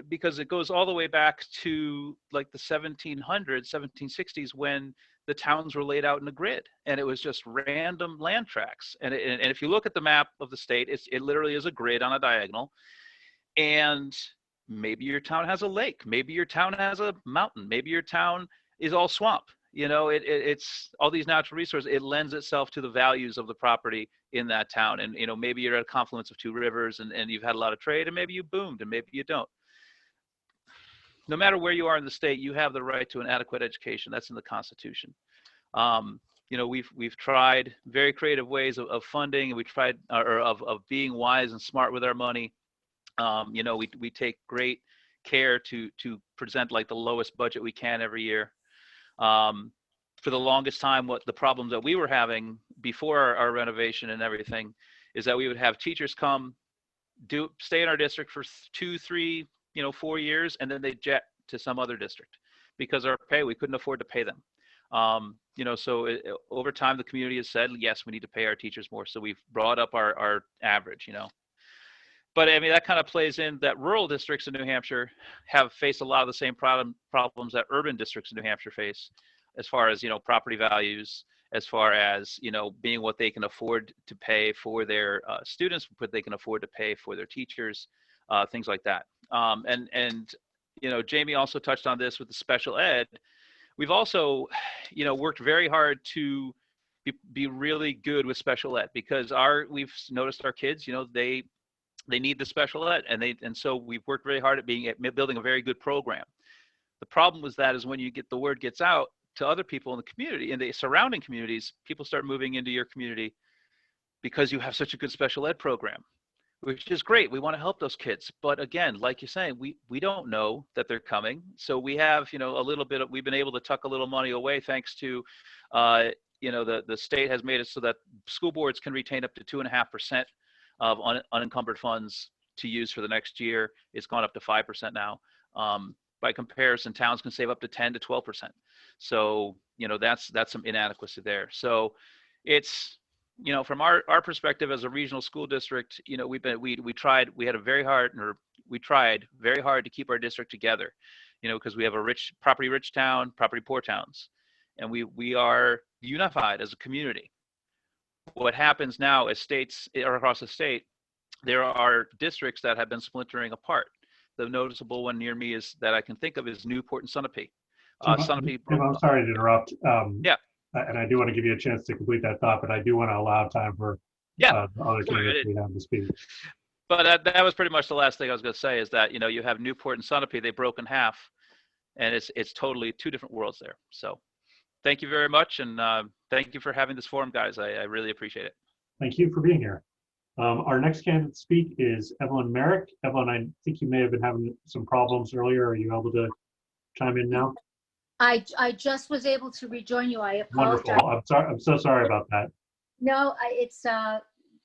because it goes all the way back to like the 1700s, 1760s, when the towns were laid out in a grid, and it was just random land tracts. And if you look at the map of the state, it literally is a grid on a diagonal. And maybe your town has a lake, maybe your town has a mountain, maybe your town is all swamp. It's all these natural resources. It lends itself to the values of the property in that town. And maybe you're at a confluence of 2 rivers, and you've had a lot of trade, and maybe you boomed, and maybe you don't. No matter where you are in the state, you have the right to an adequate education. That's in the Constitution. We've tried very creative ways of funding, and we tried of being wise and smart with our money. We take great care to present like the lowest budget we can every year. For the longest time, what the problems that we were having before our renovation and everything is that we would have teachers come, stay in our district for 2, 3, 4 years, and then they jet to some other district because we couldn't afford to pay them. Over time, the community has said, yes, we need to pay our teachers more. So we've brought up our average, But I mean, that kind of plays in that rural districts in New Hampshire have faced a lot of the same problems that urban districts in New Hampshire face, as far as, property values, as far as, being what they can afford to pay for their students, what they can afford to pay for their teachers, things like that. Jamie also touched on this with the special ed. We've also, worked very hard to be really good with special ed, because we've noticed our kids, they need the special ed, and so we've worked very hard at building a very good program. The problem with that is when the word gets out to other people in the community, in the surrounding communities, people start moving into your community because you have such a good special ed program. which is great. We want to help those kids. But again, like you're saying, we don't know that they're coming. So we have, a little bit of, we've been able to tuck a little money away thanks to, the state has made it so that school boards can retain up to 2.5% of unencumbered funds to use for the next year. It's gone up to 5% now. By comparison, towns can save up to 10 to 12%. So, that's some inadequacy there. So it's, from our perspective as a regional school district, we tried very hard to keep our district together, because we have a property rich town, property poor towns, and we are unified as a community. What happens now as states or across the state, there are districts that have been splintering apart. The noticeable one near me that I can think of is Newport and Sunapee. Jim, I'm sorry to interrupt. Yeah. And I do want to give you a chance to complete that thought, but I do want to allow time for the other candidates we have to speak. But that was pretty much the last thing I was going to say is that, you have Newport and Sunapee, they broke in half, and it's totally two different worlds there. So thank you very much. And thank you for having this forum, guys. I really appreciate it. Thank you for being here. Our next candidate to speak is Evelyn Merrick. Evelyn, I think you may have been having some problems earlier. Are you able to chime in now? I just was able to rejoin you. I apologize. Wonderful. I'm so sorry about that. No, it's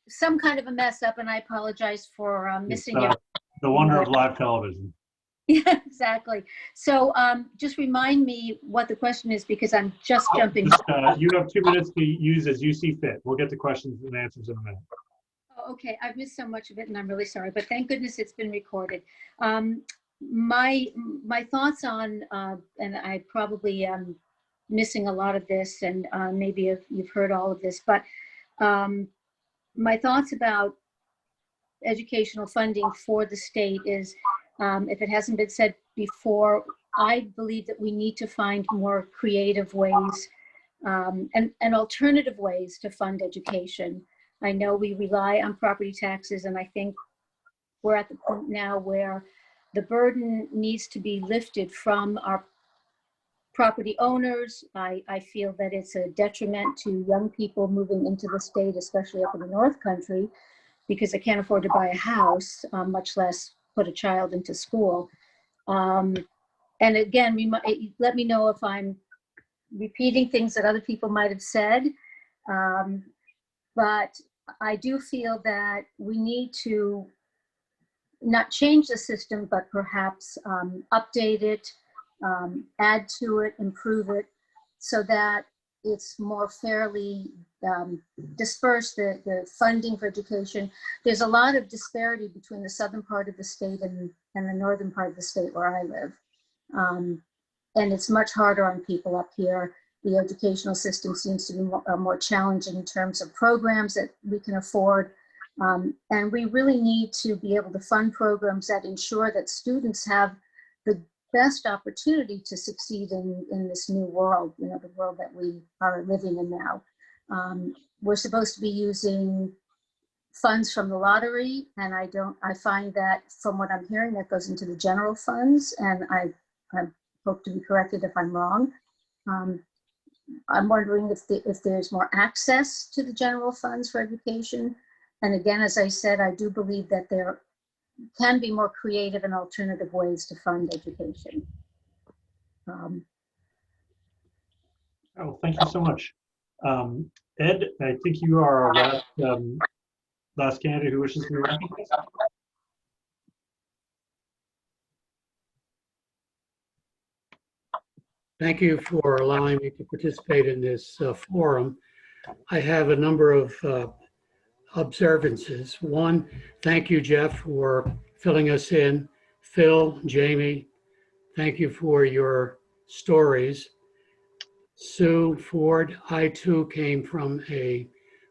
some kind of a mess up, and I apologize for missing it. The wonder of live television. Yeah, exactly. So just remind me what the question is, because I'm just jumping. You have 2 minutes to use as you see fit. We'll get to questions and answers in a minute. Oh, okay, I've missed so much of it, and I'm really sorry, but thank goodness it's been recorded. My thoughts on, and I probably am missing a lot of this, and maybe you've heard all of this, but my thoughts about educational funding for the state is, if it hasn't been said before, I believe that we need to find more creative ways and alternative ways to fund education. I know we rely on property taxes, and I think we're at the point now where the burden needs to be lifted from our property owners. I feel that it's a detriment to young people moving into the state, especially up in the North Country, because they can't afford to buy a house, much less put a child into school. And again, let me know if I'm repeating things that other people might have said. But I do feel that we need to not change the system, but perhaps update it, add to it, improve it, so that it's more fairly dispersed, the funding for education. There's a lot of disparity between the southern part of the state and the northern part of the state where I live. And it's much harder on people up here. The educational system seems to be more challenging in terms of programs that we can afford. And we really need to be able to fund programs that ensure that students have the best opportunity to succeed in this new world, the world that we are living in now. We're supposed to be using funds from the lottery, and I find that from what I'm hearing, that goes into the general funds, and I hope to be corrected if I'm wrong. I'm wondering if there's more access to the general funds for education. And again, as I said, I do believe that there can be more creative and alternative ways to fund education. Oh, thank you so much. Ed, I think you are our last candidate who wishes to be recognized. Thank you for allowing me to participate in this forum. I have a number of observances. One, thank you, Jeff, for filling us in. Phil, Jamie, thank you for your stories. Sue, Ford, I too came from an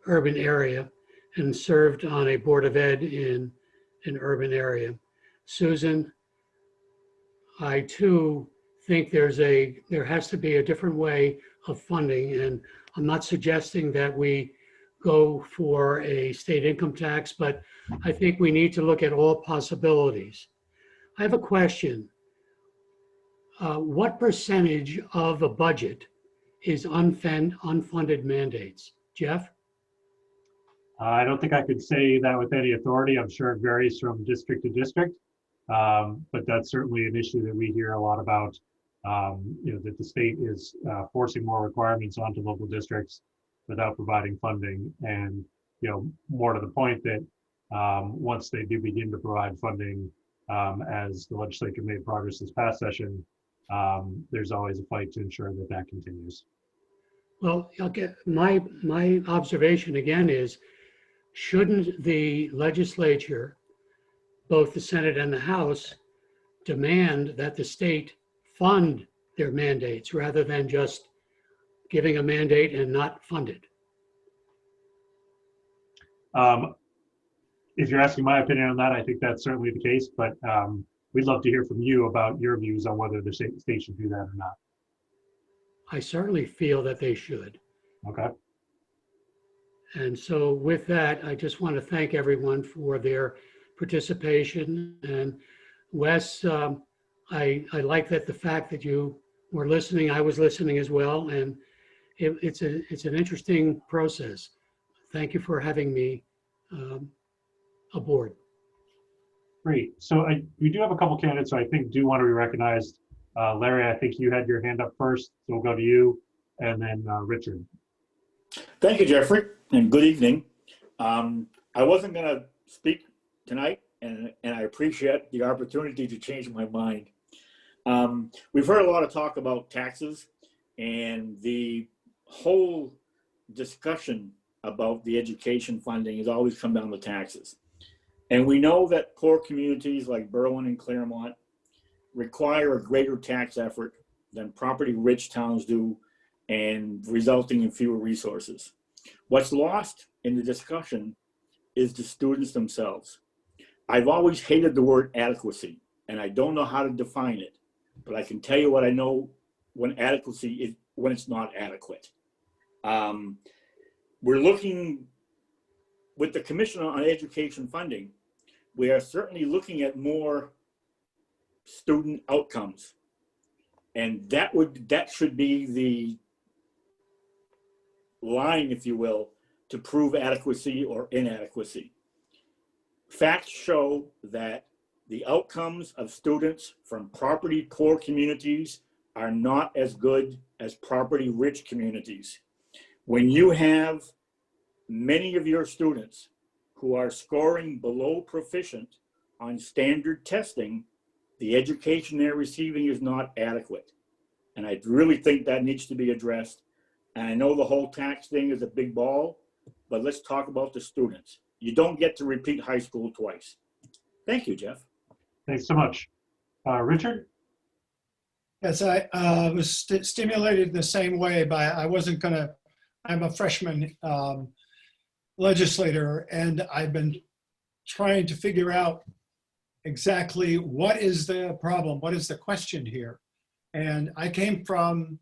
urban area and served on a Board of Ed in an urban area. Susan, I too think there has to be a different way of funding, and I'm not suggesting that we go for a state income tax, but I think we need to look at all possibilities. I have a question. What percentage of a budget is unfunded mandates? Jeff? I don't think I could say that with any authority. I'm sure it varies from district to district, but that's certainly an issue that we hear a lot about. That the state is forcing more requirements onto local districts without providing funding, and more to the point that once they do begin to provide funding, as the legislature made progress this past session, there's always a fight to ensure that that continues. Well, okay, my observation again is, shouldn't the legislature, both the Senate and the House, demand that the state fund their mandates rather than just giving a mandate and not fund it? If you're asking my opinion on that, I think that's certainly the case, but we'd love to hear from you about your views on whether the state should do that or not. I certainly feel that they should. Okay. And so with that, I just want to thank everyone for their participation. And Wes, I like that the fact that you were listening, I was listening as well. And it's an interesting process. Thank you for having me aboard. Great. So we do have a couple candidates who I think do want to be recognized. Larry, I think you had your hand up first, so we'll go to you, and then Richard. Thank you, Jeffrey, and good evening. I wasn't going to speak tonight, and I appreciate the opportunity to change my mind. We've heard a lot of talk about taxes, and the whole discussion about the education funding has always come down to taxes. And we know that poor communities like Berlin and Claremont require a greater tax effort than property-rich towns do, and resulting in fewer resources. What's lost in the discussion is the students themselves. I've always hated the word adequacy, and I don't know how to define it, but I can tell you what I know when adequacy is, when it's not adequate. We're looking, with the Commission on Education Funding, we are certainly looking at more student outcomes. And that should be the line, if you will, to prove adequacy or inadequacy. Facts show that the outcomes of students from property poor communities are not as good as property rich communities. When you have many of your students who are scoring below proficient on standard testing, the education they're receiving is not adequate. And I really think that needs to be addressed. And I know the whole tax thing is a big ball, but let's talk about the students. You don't get to repeat high school twice. Thank you, Jeff. Thanks so much. Richard? Yes, I was stimulated the same way by, I'm a freshman legislator, and I've been trying to figure out exactly what is the problem, what is the question here. And I came from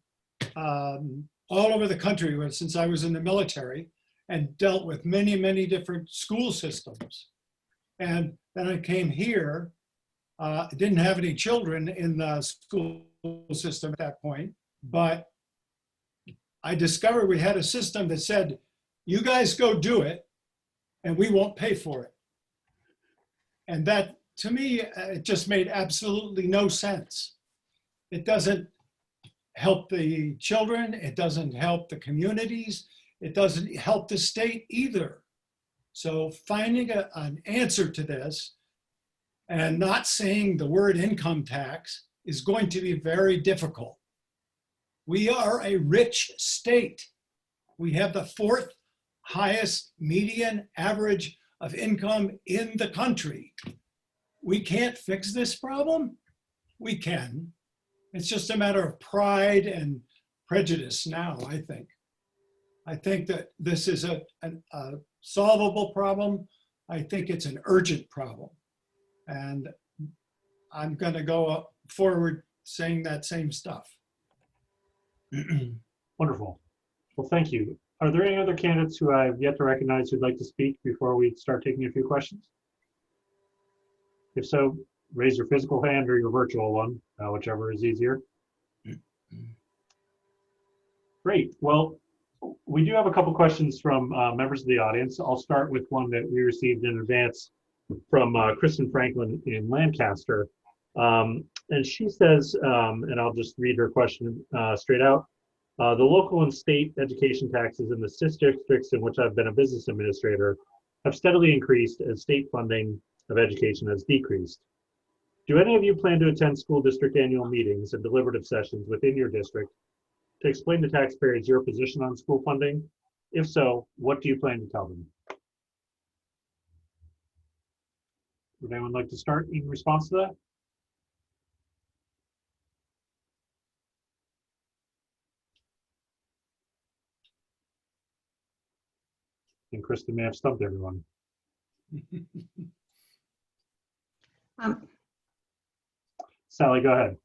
all over the country since I was in the military and dealt with many, many different school systems. And then I came here, didn't have any children in the school system at that point, but I discovered we had a system that said, you guys go do it and we won't pay for it. And that, to me, it just made absolutely no sense. It doesn't help the children. It doesn't help the communities. It doesn't help the state either. So finding an answer to this and not saying the word income tax is going to be very difficult. We are a rich state. We have the 4th highest median average of income in the country. We can't fix this problem? We can. It's just a matter of pride and prejudice now, I think. I think that this is a solvable problem. I think it's an urgent problem. And I'm going to go forward saying that same stuff. Wonderful. Well, thank you. Are there any other candidates who I've yet to recognize who'd like to speak before we start taking a few questions? If so, raise your physical hand or your virtual one, whichever is easier. Great. Well, We do have a couple questions from members of the audience. I'll start with one that we received in advance from Kristen Franklin in Lancaster. And she says, and I'll just read her question straight out. The local and state education taxes in the CIS districts in which I've been a business administrator have steadily increased as state funding of education has decreased. Do any of you plan to attend school district annual meetings and deliberative sessions within your district to explain to taxpayers your position on school funding? If so, what do you plan to tell them? Would anyone like to start in response to that? I think Kristen may have stumped everyone. Sally, go ahead.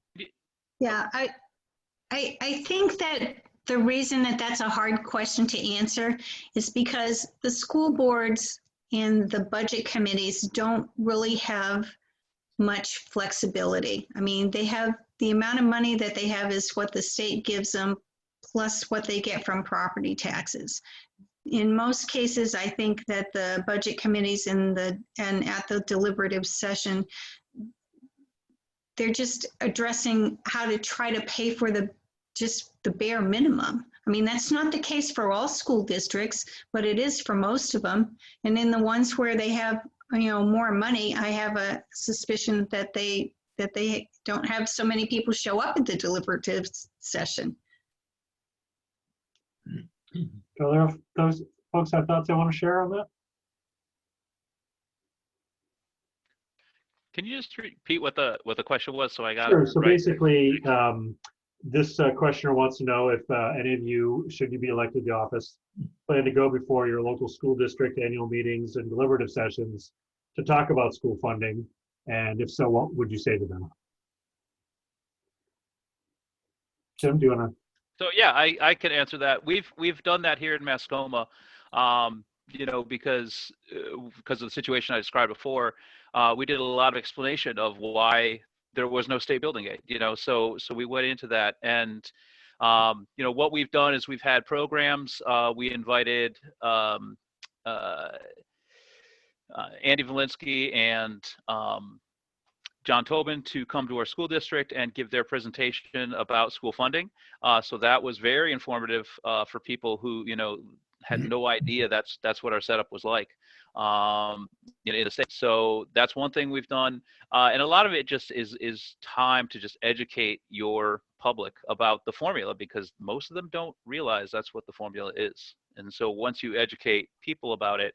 Yeah, I think that the reason that that's a hard question to answer is because the school boards and the budget committees don't really have much flexibility. I mean, they have the amount of money that they have is what the state gives them, plus what they get from property taxes. In most cases, I think that the budget committees and at the deliberative session, they're just addressing how to try to pay for just the bare minimum. I mean, that's not the case for all school districts, but it is for most of them. And in the ones where they have, more money, I have a suspicion that they don't have so many people show up at the deliberative session. Are there those folks have thoughts they want to share on that? Can you just repeat what the question was so I got it? Sure. So right? basically, this questioner wants to know if any of you, should you be elected to office, plan to go before your local school district annual meetings and deliberative sessions to talk about school funding, and if so, what would you say to them? Tim, do you want to? So yeah, I can answer that. We've done that here in Mascoma, because of the situation I described before. We did a lot of explanation of why there was no state building aid, so we went into that. And, what we've done is we've had programs. We invited Andy Valinsky and John Tobin to come to our school district and give their presentation about school funding. So that was very informative for people who, had no idea that's what our setup was like in the state. So that's one thing we've done. And a lot of it just is time to just educate your public about the formula, because most of them don't realize that's what the formula is. And so once you educate people about it,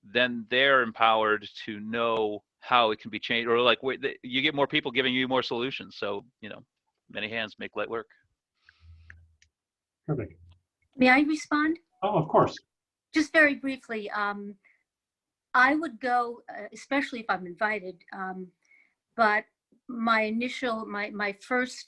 then they're empowered to know how it can be changed, or like you get more people giving you more solutions. So, many hands make light work. Perfect. May I respond? Oh, of course. Just very briefly, I would go, especially if I'm invited, but my first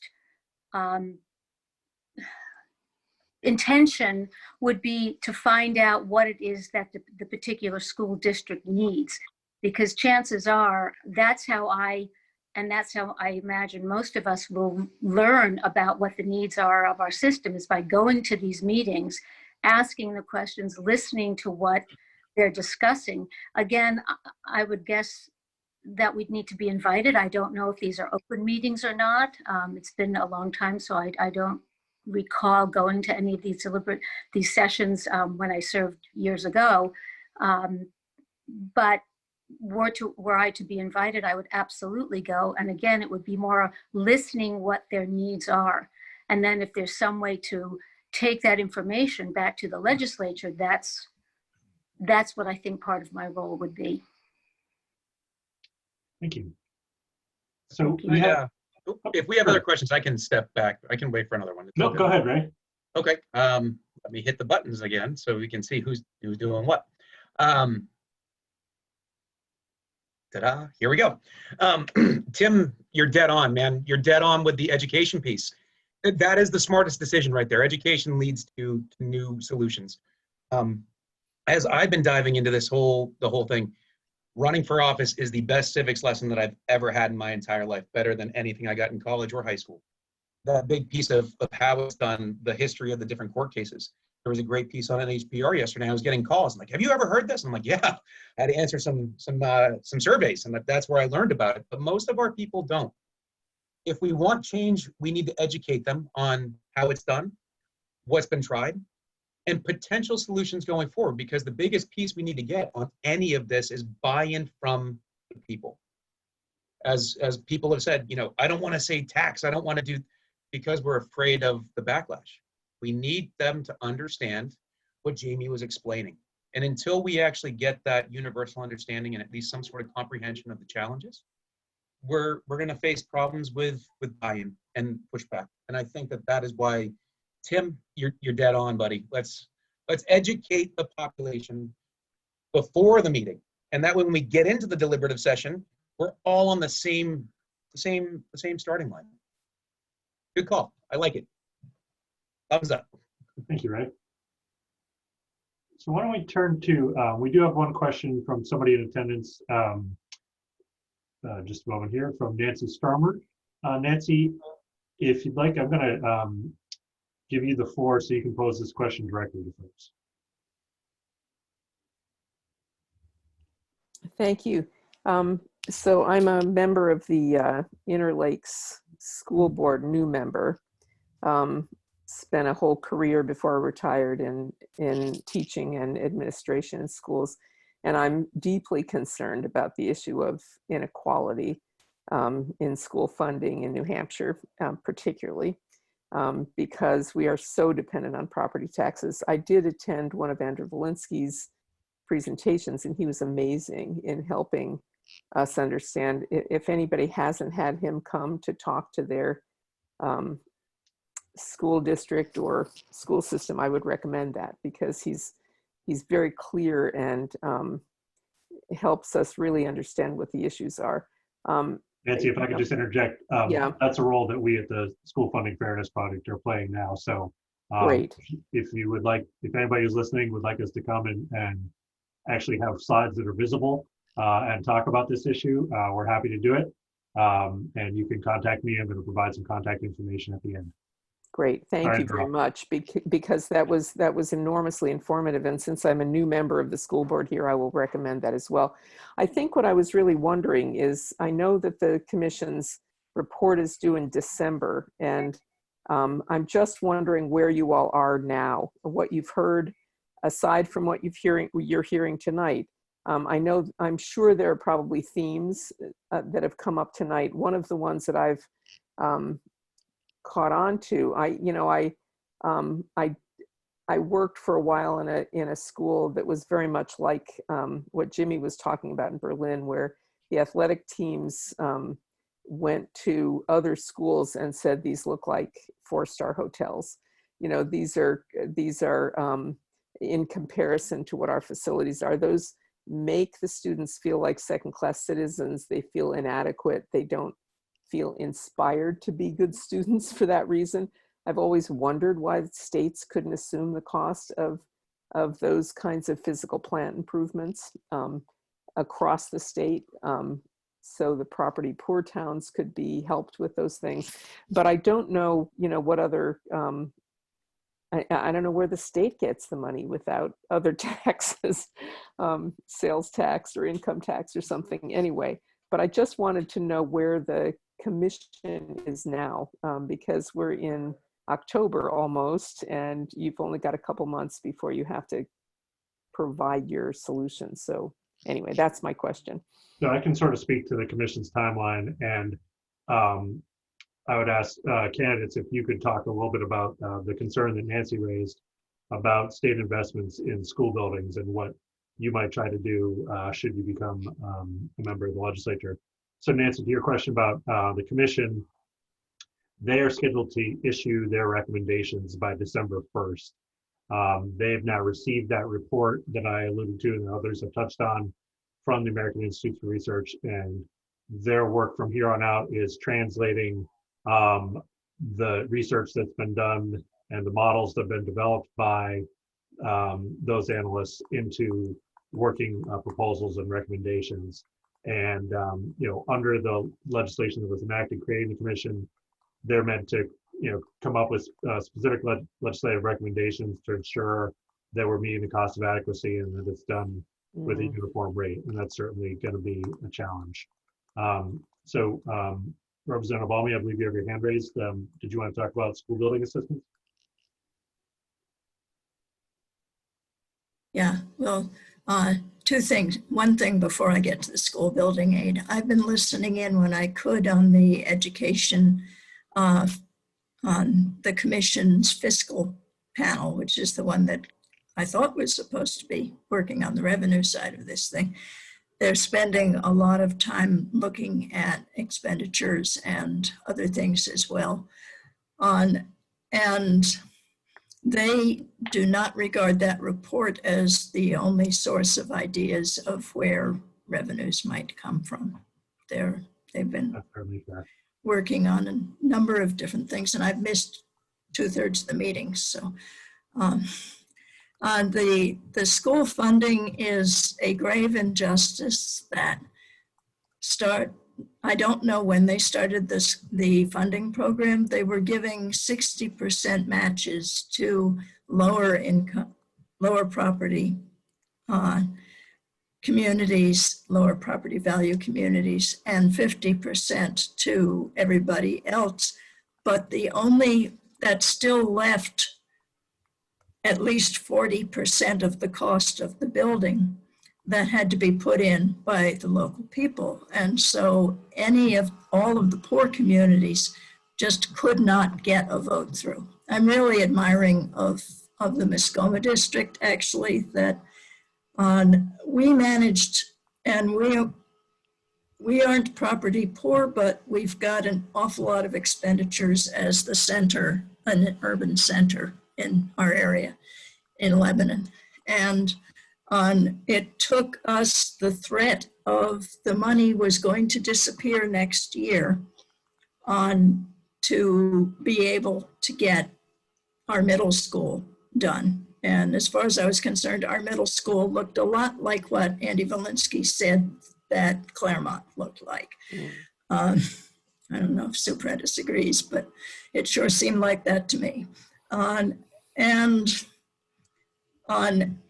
intention would be to find out what it is that the particular school district needs, because chances are that's how I imagine most of us will learn about what the needs are of our system, is by going to these meetings, asking the questions, listening to what they're discussing. Again, I would guess that we'd need to be invited. I don't know if these are open meetings or not. It's been a long time, so I don't recall going to any of these sessions when I served years ago. But were I to be invited, I would absolutely go. And again, it would be more listening what their needs are. And then if there's some way to take that information back to the legislature, that's what I think part of my role would be. Thank you. So we have, if we have other questions, I can step back. I can wait for another one. No, go ahead, Ray. Okay. Let me hit the buttons again so we can see who's doing what. Ta-da, here we go. Tim, you're dead on, man. You're dead on with the education piece. That is the smartest decision right there. Education leads to new solutions. As I've been diving into the whole thing, running for office is the best civics lesson that I've ever had in my entire life, better than anything I got in college or high school. That big piece of how it's done, the history of the different court cases. There was a great piece on NHPR yesterday. I was getting calls. I'm like, have you ever heard this? I'm like, yeah. I had to answer some surveys, and that's where I learned about it. But most of our people don't. If we want change, we need to educate them on how it's done, what's been tried, and potential solutions going forward. Because the biggest piece we need to get on any of this is buy-in from the people. As people have said, I don't want to say tax. I don't want to do, because we're afraid of the backlash. We need them to understand what Jamie was explaining. And until we actually get that universal understanding and at least some sort of comprehension of the challenges, we're going to face problems with buy-in and pushback. And I think that is why, Tim, you're dead on, buddy. Let's educate the population before the meeting. And that way, when we get into the deliberative session, we're all on the same starting line. Good call. I like it. Thumbs up. Thank you, Ray. So why don't we turn to, we do have one question from somebody in attendance, just a moment here, from Nancy Starmer. Nancy, if you'd like, I'm gonna give you the floor so you can pose this question directly to folks. Thank you. So I'm a member of the Inner Lakes School Board, new member. Spent a whole career before I retired in teaching and administration in schools. And I'm deeply concerned about the issue of inequality in school funding in New Hampshire, particularly because we are so dependent on property taxes. I did attend one of Andrew Valinsky's presentations, and he was amazing in helping us understand. If anybody hasn't had him come to talk to their school district or school system, I would recommend that, because he's very clear and helps us really understand what the issues are. Nancy, if I could just interject, yeah, that's a role that we at the School Funding Fairness Project are playing now. So great. If you would like, if anybody who's listening would like us to come and actually have slides that are visible and talk about this issue, we're happy to do it. And you can contact me. I'm going to provide some contact information at the end. Great, thank you very much, because that was enormously informative. And since I'm a new member of the school board here, I will recommend that as well. I think what I was really wondering is, I know that the commission's report is due in December, and I'm just wondering where you all are now, what you've heard, aside from what you're hearing tonight. I'm sure there are probably themes that have come up tonight. One of the ones that I've caught on to, I worked for a while in a school that was very much like what Jimmy was talking about in Berlin, where the athletic teams went to other schools and said, these look like 4-star hotels. These are in comparison to what our facilities are. Those make the students feel like second-class citizens. They feel inadequate. They don't feel inspired to be good students for that reason. I've always wondered why states couldn't assume the cost of those kinds of physical plant improvements across the state, so the property poor towns could be helped with those things. But I don't know, what other, I don't know where the state gets the money without other taxes, sales tax or income tax or something anyway. But I just wanted to know where the commission is now, because we're in October almost, and you've only got a couple months before you have to provide your solution. So anyway, that's my question. So I can sort of speak to the commission's timeline, and I would ask candidates if you could talk a little bit about the concern that Nancy raised about state investments in school buildings and what you might try to do should you become a member of the legislature. So Nancy, to your question about the commission, they are scheduled to issue their recommendations by December 1st. They have now received that report that I alluded to and others have touched on from the American Institute for Research, and their work from here on out is translating the research that's been done and the models that have been developed by those analysts into working proposals and recommendations. And under the legislation that was enacted creating the commission, they're meant to come up with specific legislative recommendations to ensure that we're meeting the cost of adequacy and that it's done with a uniform rate. And that's certainly going to be a challenge. Representative Almy, I believe you have your hand raised. Did you want to talk about school building assistance? Yeah, well, two things. One thing before I get to the school building aid. I've been listening in when I could on the education, on the commission's fiscal panel, which is the one that I thought was supposed to be working on the revenue side of this thing. They're spending a lot of time looking at expenditures and other things as well. And they do not regard that report as the only source of ideas of where revenues might come from. They've been working on a number of different things, and I've missed 2/3 of the meetings. So the school funding is a grave injustice that I don't know when they started the funding program. They were giving 60% matches to lower income, lower property communities, lower property value communities, and 50% to everybody else. But that still left at least 40% of the cost of the building that had to be put in by the local people. And so all of the poor communities just could not get a vote through. I'm really admiring of the Muskoma district, actually, that we managed, and we aren't property poor, but we've got an awful lot of expenditures as the center, an urban center in our area in Lebanon. And it took us the threat of the money was going to disappear next year to be able to get our middle school done. And as far as I was concerned, our middle school looked a lot like what Andy Valinsky said that Claremont looked like. I don't know if Sue Prentice agrees, but it sure seemed like that to me.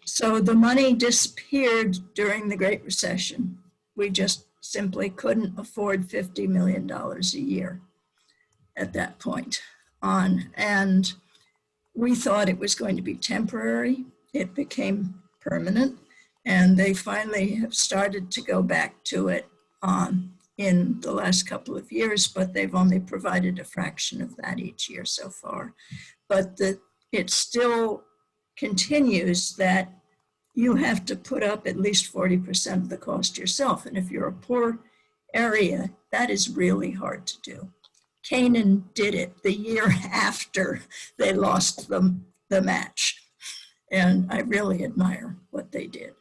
So the money disappeared during the Great Recession. We just simply couldn't afford $50 million a year at that point. And we thought it was going to be temporary. It became permanent, and they finally have started to go back to it in the last couple of years, but they've only provided a fraction of that each year so far. But it still continues that you have to put up at least 40% of the cost yourself. And if you're a poor area, that is really hard to do. Canaan did it the year after they lost the match. And I really admire what they did.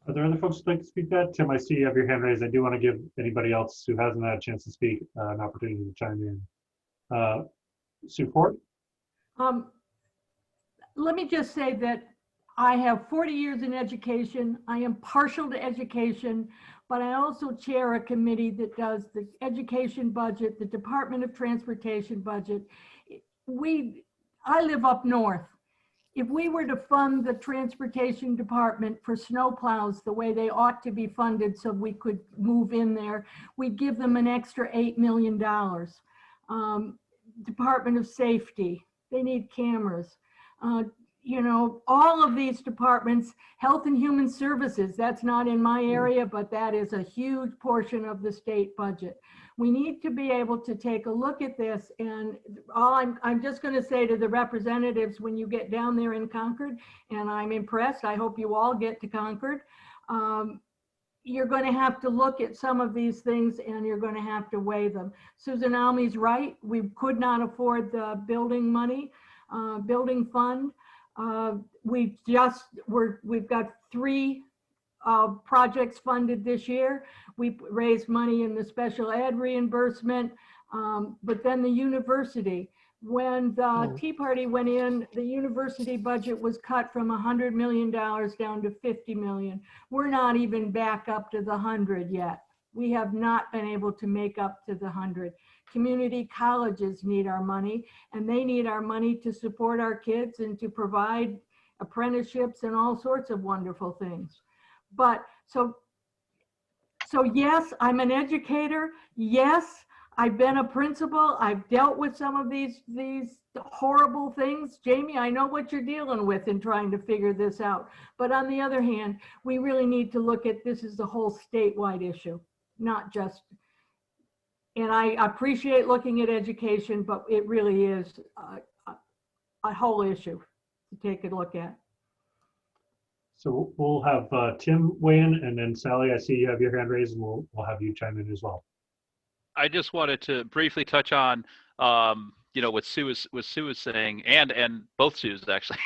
Are there other folks who'd like to speak to that? Tim, I see you have your hand raised. I do want to give anybody else who hasn't had a chance to speak an opportunity to chime in. Sue Ford? Let me just say that I have 40 years in education. I am partial to education, but I also chair a committee that does the education budget, the Department of Transportation budget. I live up north. If we were to fund the transportation department for snowplows the way they ought to be funded so we could move in there, we'd give them an extra $8 million. Department of Safety, they need cameras. All of these departments, Health and Human Services, that's not in my area, but that is a huge portion of the state budget. We need to be able to take a look at this, and I'm just going to say to the representatives, when you get down there in Concord, and I'm impressed, I hope you all get to Concord, you're going to have to look at some of these things and you're going to have to weigh them. Susan Almy's right. We could not afford the building money, building fund. We've got 3 projects funded this year. We raised money in the special ed reimbursement, but then the university. When the Tea Party went in, the university budget was cut from $100 million down to $50 million. We're not even back up to the 100 yet. We have not been able to make up to the 100. community colleges need our money, and they need our money to support our kids and to provide apprenticeships and all sorts of wonderful things. But so yes, I'm an educator. Yes, I've been a principal. I've dealt with some of these horrible things. Jamie, I know what you're dealing with in trying to figure this out. But on the other hand, we really need to look at this as a whole statewide issue, not just, and I appreciate looking at education, but it really is a whole issue to take a look at. So we'll have Tim weigh in, and then Sally, I see you have your hand raised, and we'll have you chime in as well. I just wanted to briefly touch on, what Sue was saying, and both Sues actually.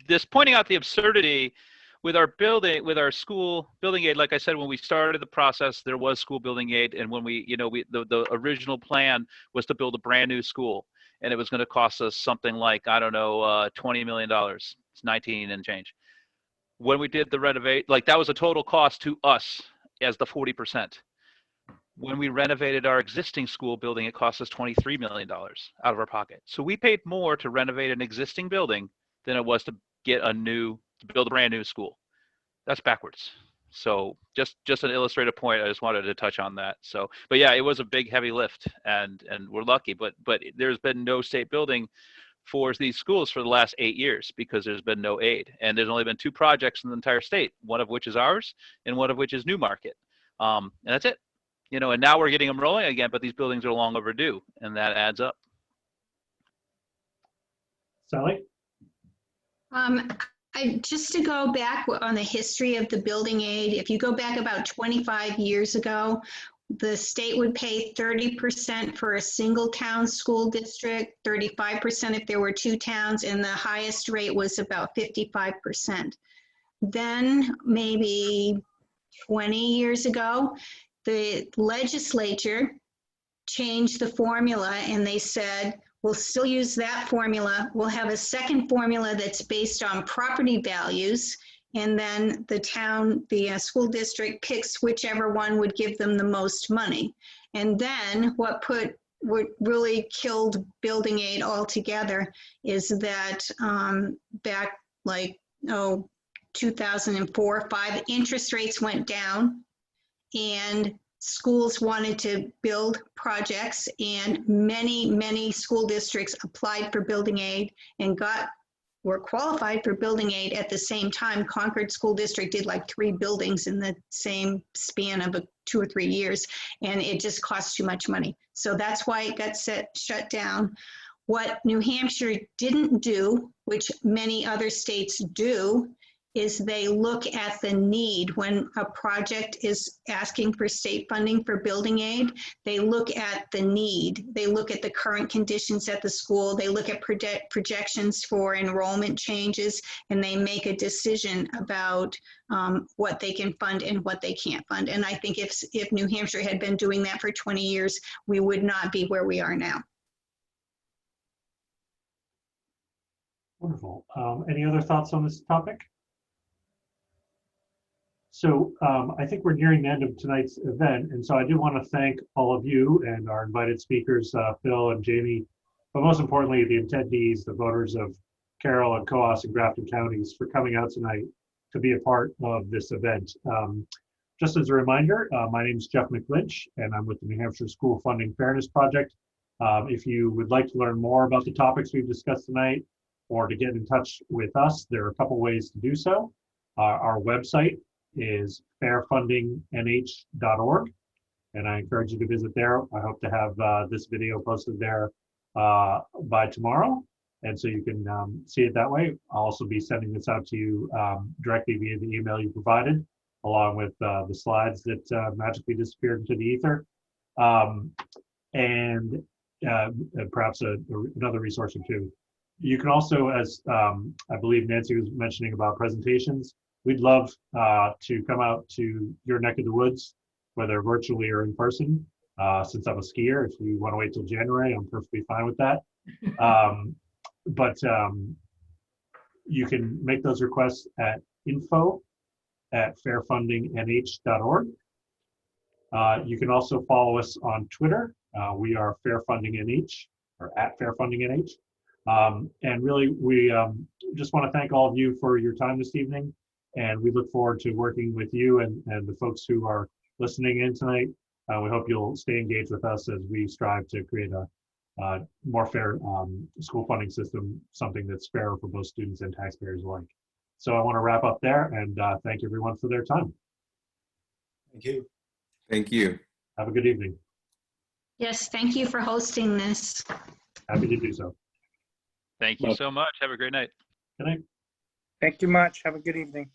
This pointing out the absurdity with our school building aid. Like I said, when we started the process, there was school building aid, and when the original plan was to build a brand new school, and it was going to cost us something like, I don't know, $20 million. It's 19 and change. When we did the renovate, like that was a total cost to us as the 40%. When we renovated our existing school building, it cost us $23 million out of our pocket. So we paid more to renovate an existing building than it was to build a brand new school. That's backwards. So just an illustrative point. I just wanted to touch on that. So, but yeah, it was a big, heavy lift, and we're lucky. But there's been no state building for these schools for the last 8 years because there's been no aid, and there's only been 2 projects in the entire state, one of which is ours, and one of which is Newmarket, and that's it. And now we're getting them rolling again, but these buildings are long overdue, and that adds up. Sally? Just to go back on the history of the building aid, if you go back about 25 years ago, the state would pay 30% for a single town school district, 35% if there were 2 towns, and the highest rate was about 55%. Then maybe 20 years ago, the legislature changed the formula, and they said, we'll still use that formula. We'll have a second formula that's based on property values, and then the school district picks whichever one would give them the most money. And then what really killed building aid altogether is that back 2004, 5, interest rates went down, and schools wanted to build projects, and many school districts applied for building aid and were qualified for building aid at the same time. Concord School District did like 3 buildings in the same span of 2 or 3 years, and it just cost too much money. So that's why it got shut down. What New Hampshire didn't do, which many other states do, is they look at the need. When a project is asking for state funding for building aid, they look at the need. They look at the current conditions at the school. They look at projections for enrollment changes, and they make a decision about what they can fund and what they can't fund. And I think if New Hampshire had been doing that for 20 years, we would not be where we are now. Wonderful. Any other thoughts on this topic? So I think we're nearing the end of tonight's event, and so I do want to thank all of you and our invited speakers, Phil and Jamie, but most importantly, the attendees, the voters of Carroll and Coos and Grafton counties for coming out tonight to be a part of this event. Just as a reminder, my name is Jeff McLinch, and I'm with the New Hampshire School Funding Fairness Project. If you would like to learn more about the topics we've discussed tonight, or to get in touch with us, there are a couple ways to do so. Our website is fairfundingnh.org, and I encourage you to visit there. I hope to have this video posted there by tomorrow, and so you can see it that way. I'll also be sending this out to you directly via the email you provided, along with the slides that magically disappeared into the ether, and perhaps another resource or two. You can also, as I believe Nancy was mentioning about presentations, we'd love to come out to your neck of the woods, whether virtually or in person. Since I'm a skier, if you want to wait till January, I'm perfectly fine with that. But you can make those requests at info@fairfundingnh.org. You can also follow us on Twitter We are Fair Funding NH, or at Fair Funding NH. And really, we just want to thank all of you for your time this evening. And we look forward to working with you and the folks who are listening in tonight. We hope you'll stay engaged with us as we strive to create a more fair school funding system, something that's fairer for both students and taxpayers alike. So I want to wrap up there and thank everyone for their time. Thank you. Thank you. Have a good evening. Yes, thank you for hosting this. Happy to do so. Thank you so much. Have a great night. Good night. Thank you much. Have a good evening.